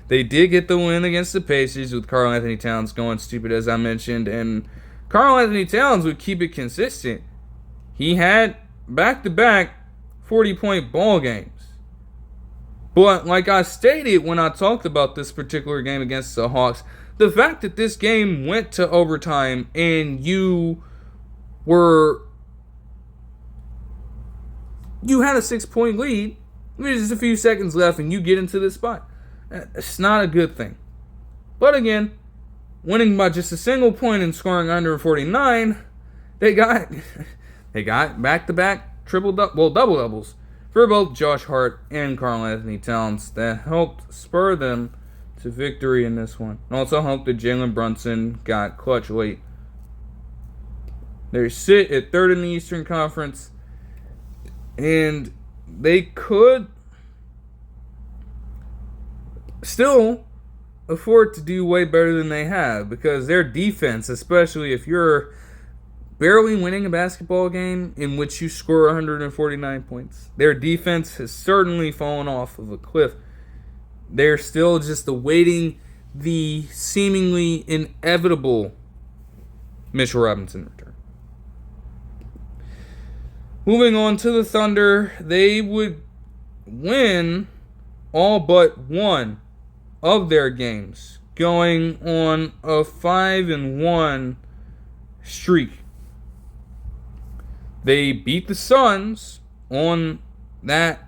They did get the win against the Pacers with Karl Anthony Towns going stupid, as I mentioned, and Karl Anthony Towns would keep it consistent. He had back-to-back 40-point ball games. But like I stated when I talked about this particular game against the Hawks, the fact that this game went to overtime and you had a 6-point lead, there's just a few seconds left and you get into this spot. It's not a good thing. But again, winning by just a single point and scoring under 49, they got back-to-back double doubles for both Josh Hart and Karl Anthony Towns that helped spur them to victory in this one. And also helped that Jalen Brunson got clutch late. They sit at third in the Eastern Conference, and they could still afford to do way better than they have, because their defense, especially if you're barely winning a basketball game in which you score 149 points, their defense has certainly fallen off of a cliff. They're still just awaiting the seemingly inevitable Mitchell Robinson return. Moving on to the Thunder, they would win all but one of their games, going on a 5-1 streak. They beat the Suns on the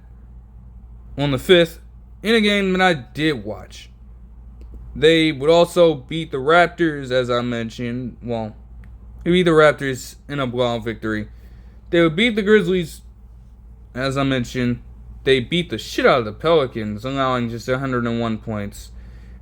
5th in a game that I did watch. They would also beat the Raptors, as I mentioned. Well, they beat the Raptors in a blowout victory. They would beat the Grizzlies, as I mentioned. They beat the shit out of the Pelicans, allowing just 101 points.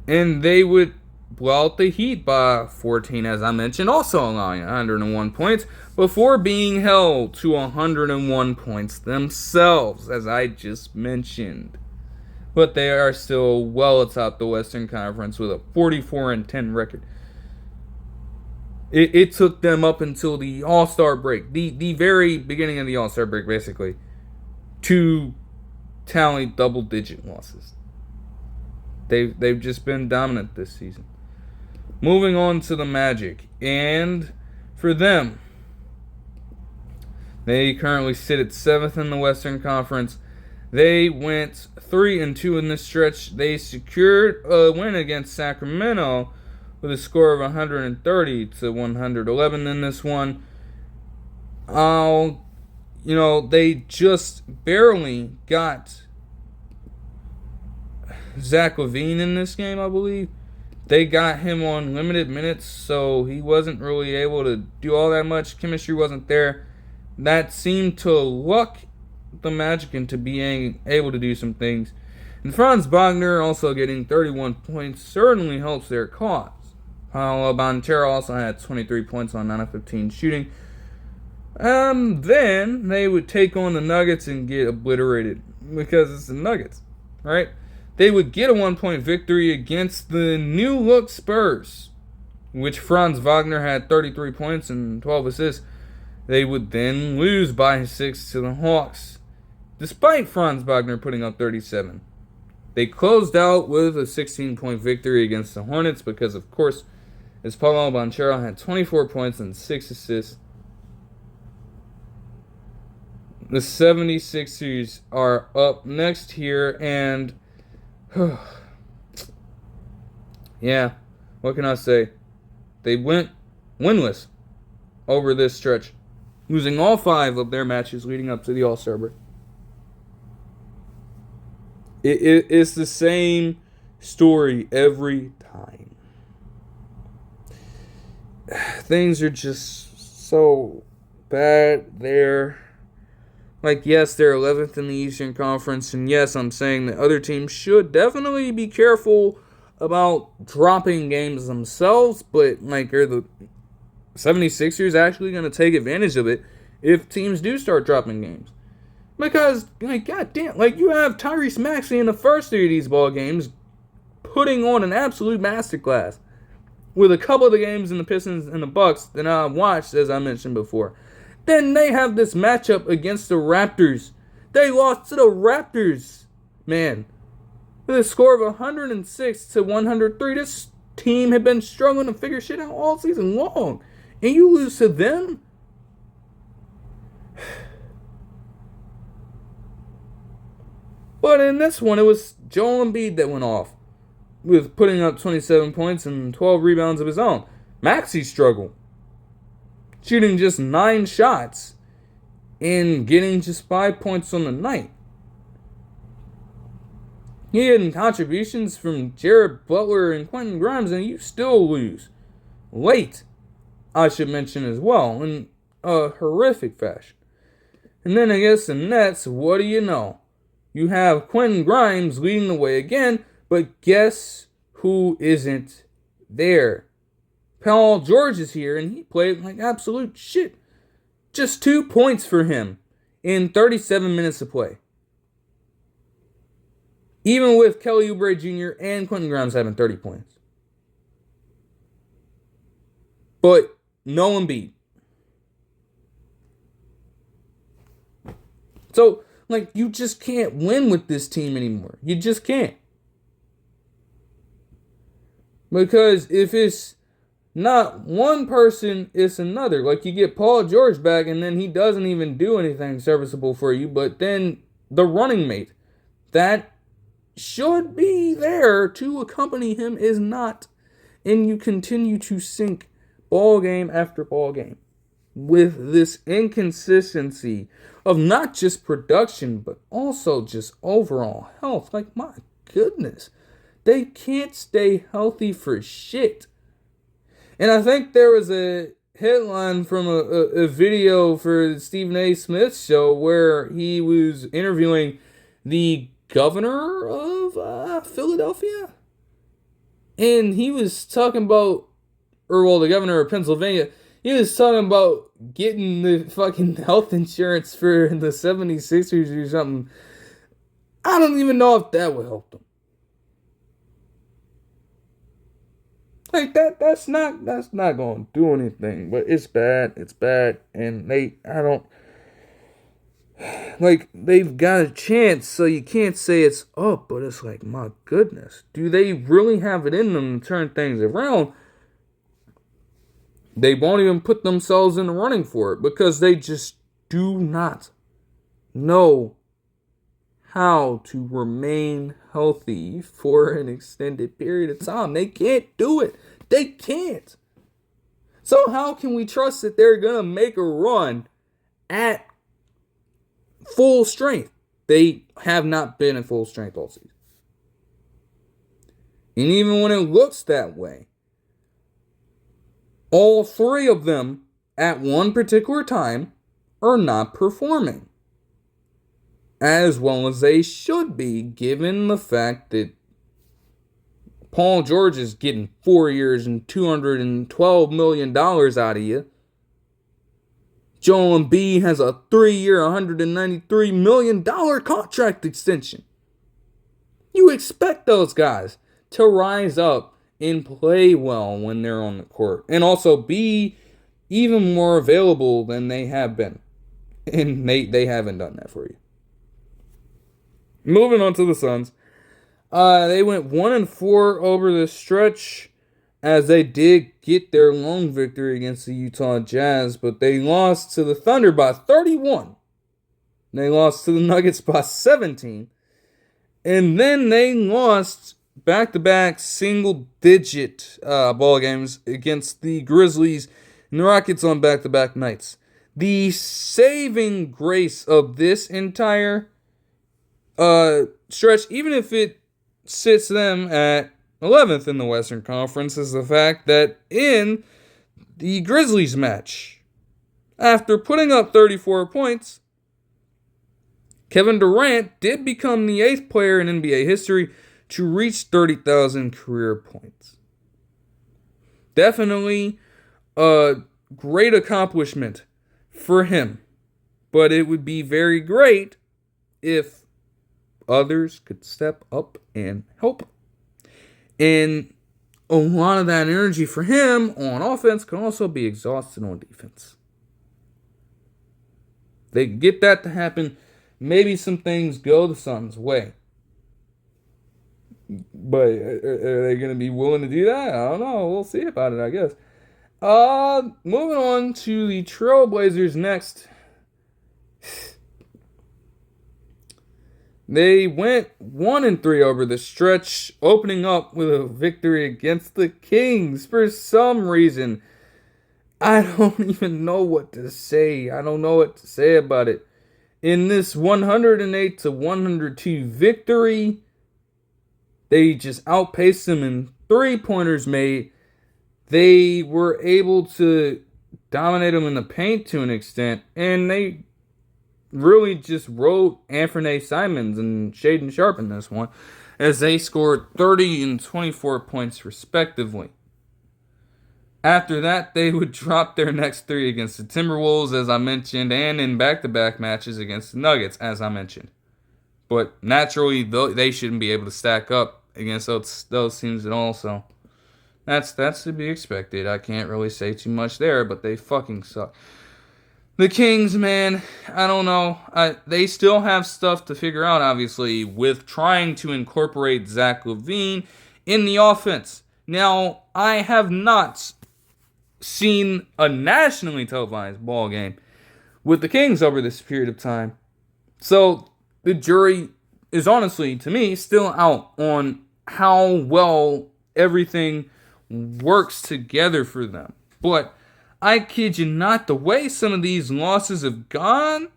And they would blow out the Heat by 14, as I mentioned, also allowing 101 points, before being held to 101 points themselves, as I just mentioned. But they are still well atop the Western Conference with a 44-10 record. It took them up until the All-Star break, the very beginning of the All-Star break, basically, to tally double-digit losses. They've just been dominant this season. Moving on to the Magic, and for them, they currently sit at 7th in the Western Conference. They went 3-2 in this stretch. They secured a win against Sacramento with a score of 130 to 111 in this one. They just barely got Zach LaVine in this game, I believe. They got him on limited minutes, so he wasn't really able to do all that much. Chemistry wasn't there. That seemed to luck the Magic into being able to do some things. And Franz Wagner also getting 31 points certainly helps their cause. Paolo Banchero also had 23 points on 9 of 15 shooting. Then they would take on the Nuggets and get obliterated because it's the Nuggets, right? They would get a 1-point victory against the new look Spurs, which Franz Wagner had 33 points and 12 assists. They would then lose by 6 to the Hawks, despite Franz Wagner putting up 37. They closed out with a 16-point victory against the Hornets because, of course, as Paolo Banchero had 24 points and 6 assists. The 76ers are up next here, and yeah, what can I say? They went winless over this stretch, losing all 5 of their matches leading up to the All-Star break. It's the same story every time. Things are just so bad there. Like, yes, they're 11th in the Eastern Conference, and yes, I'm saying that other teams should definitely be careful about dropping games themselves, but, like, are the 76ers actually going to take advantage of it if teams do start dropping games? Because, like, goddamn, like, you have Tyrese Maxey in the first 3 of these ball games putting on an absolute masterclass with a couple of the games in the Pistons and the Bucks that I watched, as I mentioned before. Then they have this matchup against the Raptors. They lost to the Raptors, man, with a score of 106 to 103. This team had been struggling to figure shit out all season long, and you lose to them? But in this one, it was Joel Embiid that went off with putting up 27 points and 12 rebounds of his own. Maxey struggled, shooting just 9 shots and getting just 5 points on the night. He had contributions from Jared Butler and Quentin Grimes, and you still lose. Late, I should mention as well, in a horrific fashion. And then against the Nets, what do you know? You have Quentin Grimes leading the way again, but guess who isn't there? Paul George is here, and he played like absolute shit. Just 2 points for him in 37 minutes of play. Even with Kelly Oubre Jr. and Quentin Grimes having 30 points. But no Embiid. So, like, you just can't win with this team anymore. You just can't. Because if it's not one person, it's another. Like, you get Paul George back, and then he doesn't even do anything serviceable for you. But then the running mate that should be there to accompany him is not. And you continue to sink ball game after ball game with this inconsistency of not just production, but also just overall health. Like, my goodness. They can't stay healthy for shit. And I think there was a headline from a video for Stephen A. Smith's show where he was interviewing the governor of Philadelphia. And he was talking about, the governor of Pennsylvania, he was talking about getting the fucking health insurance for the 76ers or something. I don't even know if that would help them. Like, that's not going to do anything. But it's bad. It's bad. And they've got a chance, so you can't say it's up. But it's like, my goodness. Do they really have it in them to turn things around? They won't even put themselves in the running for it because they just do not know how to remain healthy for an extended period of time. They can't do it. They can't. So how can we trust that they're going to make a run at full strength? They have not been at full strength all season. And even when it looks that way, all 3 of them at one particular time are not performing as well as they should be, given the fact that Paul George is getting 4 years and $212 million out of you. Joel Embiid has a 3-year, $193 million contract extension. You expect those guys to rise up and play well when they're on the court. And also be even more available than they have been. And they haven't done that for you. Moving on to the Suns. They went 1-4 over the stretch as they did get their lone victory against the Utah Jazz. But they lost to the Thunder by 31. They lost to the Nuggets by 17. And then they lost back-to-back single-digit ball games against the Grizzlies and the Rockets on back-to-back nights. The saving grace of this entire stretch, even if it sits them at 11th in the Western Conference, is the fact that in the Grizzlies match, after putting up 34 points, Kevin Durant did become the 8th player in NBA history to reach 30,000 career points. Definitely a great accomplishment for him. But it would be very great if others could step up and help. And a lot of that energy for him on offense can also be exhausted on defense. They get that to happen. Maybe some things go the Suns' way. But are they going to be willing to do that? I don't know. We'll see about it, I guess. Moving on to the Trailblazers next. They went 1-3 over the stretch, opening up with a victory against the Kings. For some reason, I don't even know what to say. I don't know what to say about it. In this 108-102 victory, they just outpaced them in three-pointers made. They were able to dominate them in the paint to an extent, and they really just rode Anthony Simons and Shaden Sharp in this one, as they scored 30 and 24 points respectively. After that, they would drop their next three against the Timberwolves, as I mentioned, and in back-to-back matches against the Nuggets, as I mentioned. But naturally, they shouldn't be able to stack up against those teams at all, so that's to be expected. I can't really say too much there, but they fucking suck. The Kings, man, I don't know. They still have stuff to figure out, obviously, with trying to incorporate Zach LaVine in the offense. Now, I have not seen a nationally televised ball game with the Kings over this period of time. So, the jury is honestly, to me, still out on how well everything works together for them. But I kid you not, the way some of these losses have gone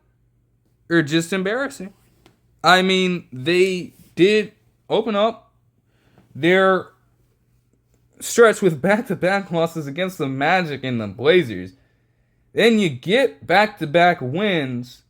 are just embarrassing. I mean, they did open up their stretch with back-to-back losses against the Magic and the Blazers. Then you get back-to-back wins,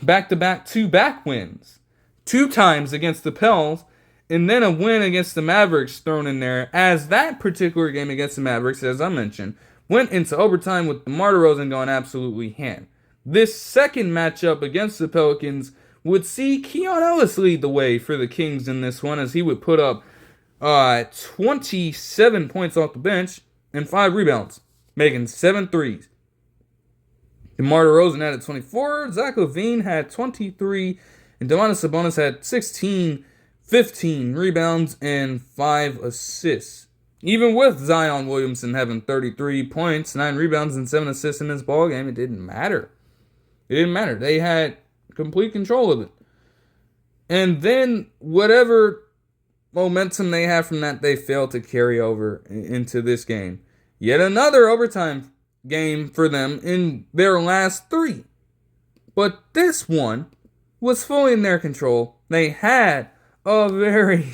back-to-back two-back wins, 2 times against the Pels, and then a win against the Mavericks thrown in there, as that particular game against the Mavericks, as I mentioned, went into overtime with DeMar DeRozan going absolutely ham. This second matchup against the Pelicans would see Keon Ellis lead the way for the Kings in this one, as he would put up 27 points off the bench and 5 rebounds, making 7 threes. DeMar DeRozan had 24, Zach LaVine had 23, and Domantas Sabonis had 16, 15 rebounds, and 5 assists. Even with Zion Williamson having 33 points, 9 rebounds, and 7 assists in this ballgame, it didn't matter. It didn't matter. They had complete control of it. And then whatever momentum they had from that, they failed to carry over into this game. Yet another overtime game for them in their last 3. But this one was fully in their control. They had a very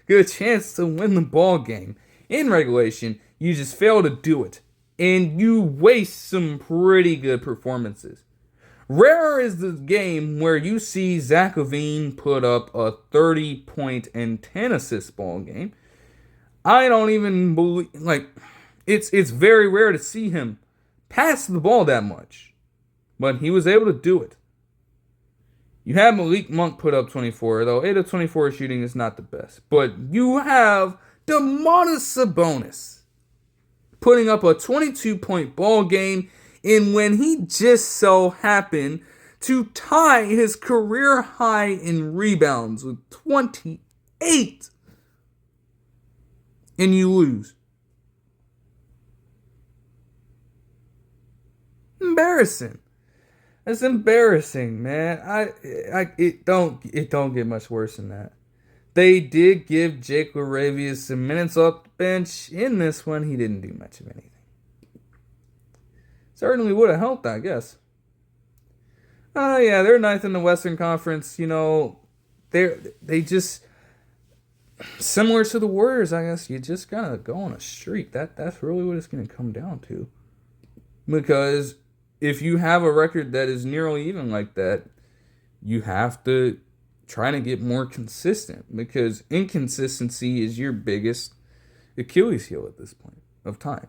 good chance to win the ball game. In regulation, you just fail to do it. And you waste some pretty good performances. Rare is the game where you see Zach LaVine put up a 30-point and 10-assist ball game. I don't even believe, it's very rare to see him pass the ball that much. But he was able to do it. You have Malik Monk put up 24, though 8 of 24 shooting is not the best. But you have Domantas Sabonis putting up a 22-point ball game, and when he just so happened to tie his career high in rebounds with 28, and you lose. Embarrassing. That's embarrassing, man. It don't get much worse than that. They did give Jake LaRavia some minutes off the bench. In this one, he didn't do much of anything. Certainly would have helped, I guess. Yeah, they're ninth in the Western Conference. They just similar to the Warriors, I guess. You just gotta go on a streak. That's really what it's gonna come down to. Because if you have a record that is nearly even like that, you have to try to get more consistent. Because inconsistency is your biggest Achilles heel at this point of time.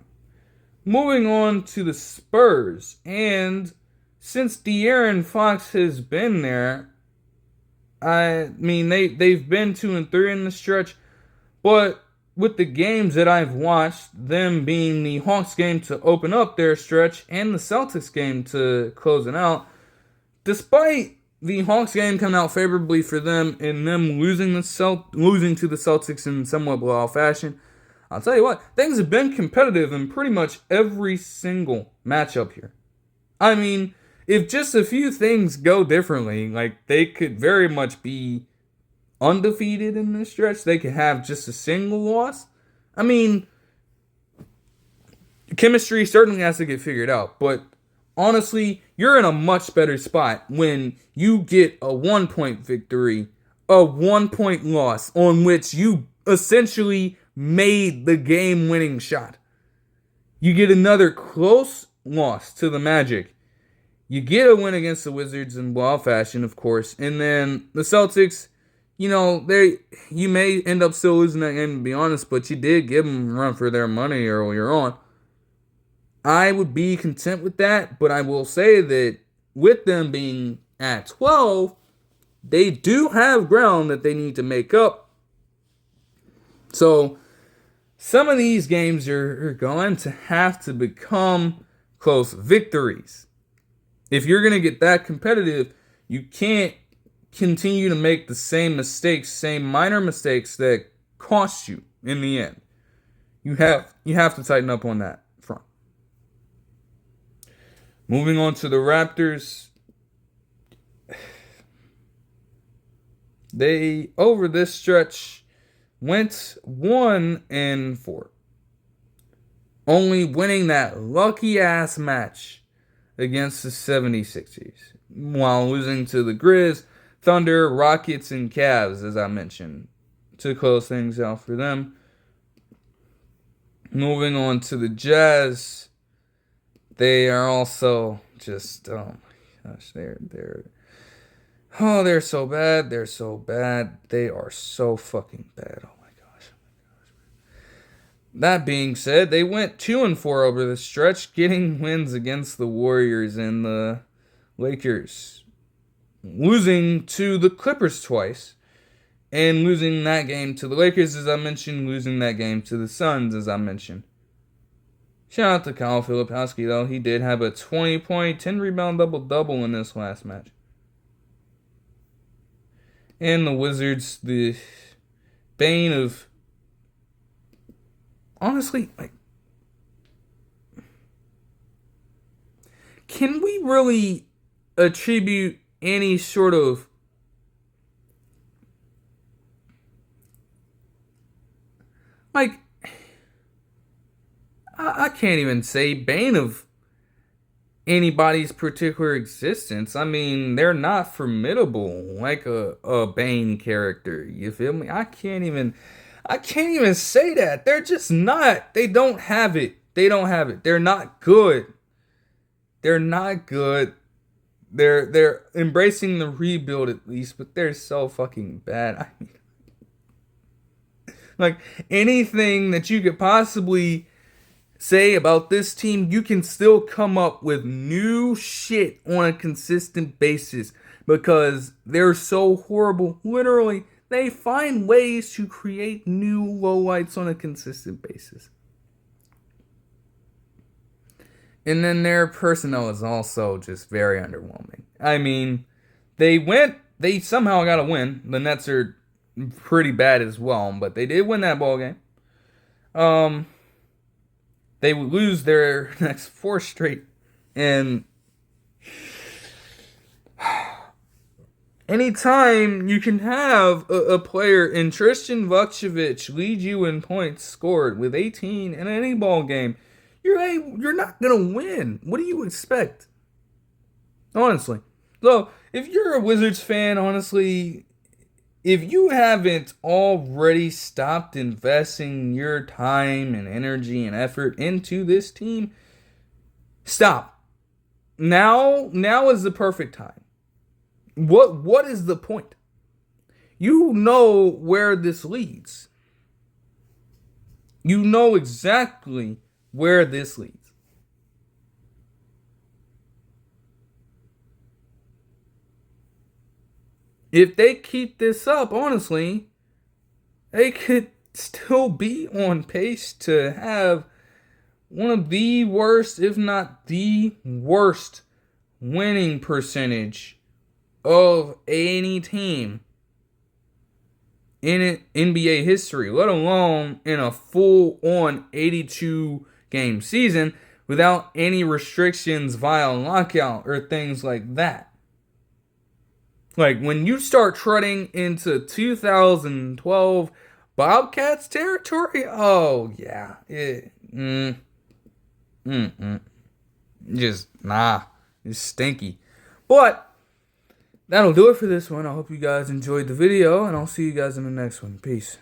Moving on to the Spurs, and since De'Aaron Fox has been there, I mean they've been 2-3 in the stretch, but with the games that I've watched, them being the Hawks game to open up their stretch and the Celtics game to close it out, despite the Hawks game coming out favorably for them and them losing to the Celtics in somewhat blowout fashion, I'll tell you what, things have been competitive in pretty much every single matchup here. I mean, if just a few things go differently, like they could very much be undefeated in this stretch. They could have just a single loss. I mean, chemistry certainly has to get figured out. But honestly, you're in a much better spot when you get a 1-point victory, a 1-point loss on which you essentially made the game-winning shot. You get another close loss to the Magic. You get a win against the Wizards in blowout fashion, of course. And then the Celtics, you may end up still losing that game, to be honest, but you did give them a run for their money earlier on. I would be content with that, but I will say that with them being at 12, they do have ground that they need to make up. So some of these games are going to have to become close victories. If you're going to get that competitive, you can't continue to make the same mistakes, same minor mistakes that cost you in the end. You have to tighten up on that front. Moving on to the Raptors. They, over this stretch, went 1-4. Only winning that lucky-ass match against the 76ers, while losing to the Grizz, Thunder, Rockets, and Cavs, as I mentioned, to close things out for them. Moving on to the Jazz, they are also just, oh my gosh, they're so bad, they are so fucking bad, oh my gosh. That being said, they went 2-4 over the stretch, getting wins against the Warriors and the Lakers, losing to the Clippers twice, and losing that game to the Lakers, as I mentioned, losing that game to the Suns, as I mentioned. Shout out to Kyle Filipowski, though. He did have a 20-point, 10-rebound double-double in this last match. And the Wizards, the bane of... Honestly, can we really attribute any sort of I can't even say bane of anybody's particular existence. I mean, they're not formidable like a Bane character. You feel me? I can't even say that. They're just not. They don't have it. They're not good. They're embracing the rebuild at least, but they're so fucking bad. I mean, anything that you could possibly say about this team, you can still come up with new shit on a consistent basis because they're so horrible. Literally, they find ways to create new lowlights on a consistent basis. And then their personnel is also just very underwhelming. I mean, they somehow got a win. The Nets are pretty bad as well, but they did win that ball game. They would lose their next 4 straight. And Anytime you can have a player in Tristan Vukcevic lead you in points scored with 18 in any ball game, you're not gonna win. What do you expect? Honestly. So if you're a Wizards fan, honestly, if you haven't already stopped investing your time and energy and effort into this team, stop. Now is the perfect time. What is the point? You know where this leads. You know exactly where this leads. If they keep this up, honestly, they could still be on pace to have one of the worst, if not the worst, winning percentage of any team in NBA history, let alone in a full-on 82-game season without any restrictions via lockout or things like that. Like, when you start treading into 2012 Bobcats territory, oh, yeah. Just, nah. It's stinky. But that'll do it for this one. I hope you guys enjoyed the video, and I'll see you guys in the next one. Peace.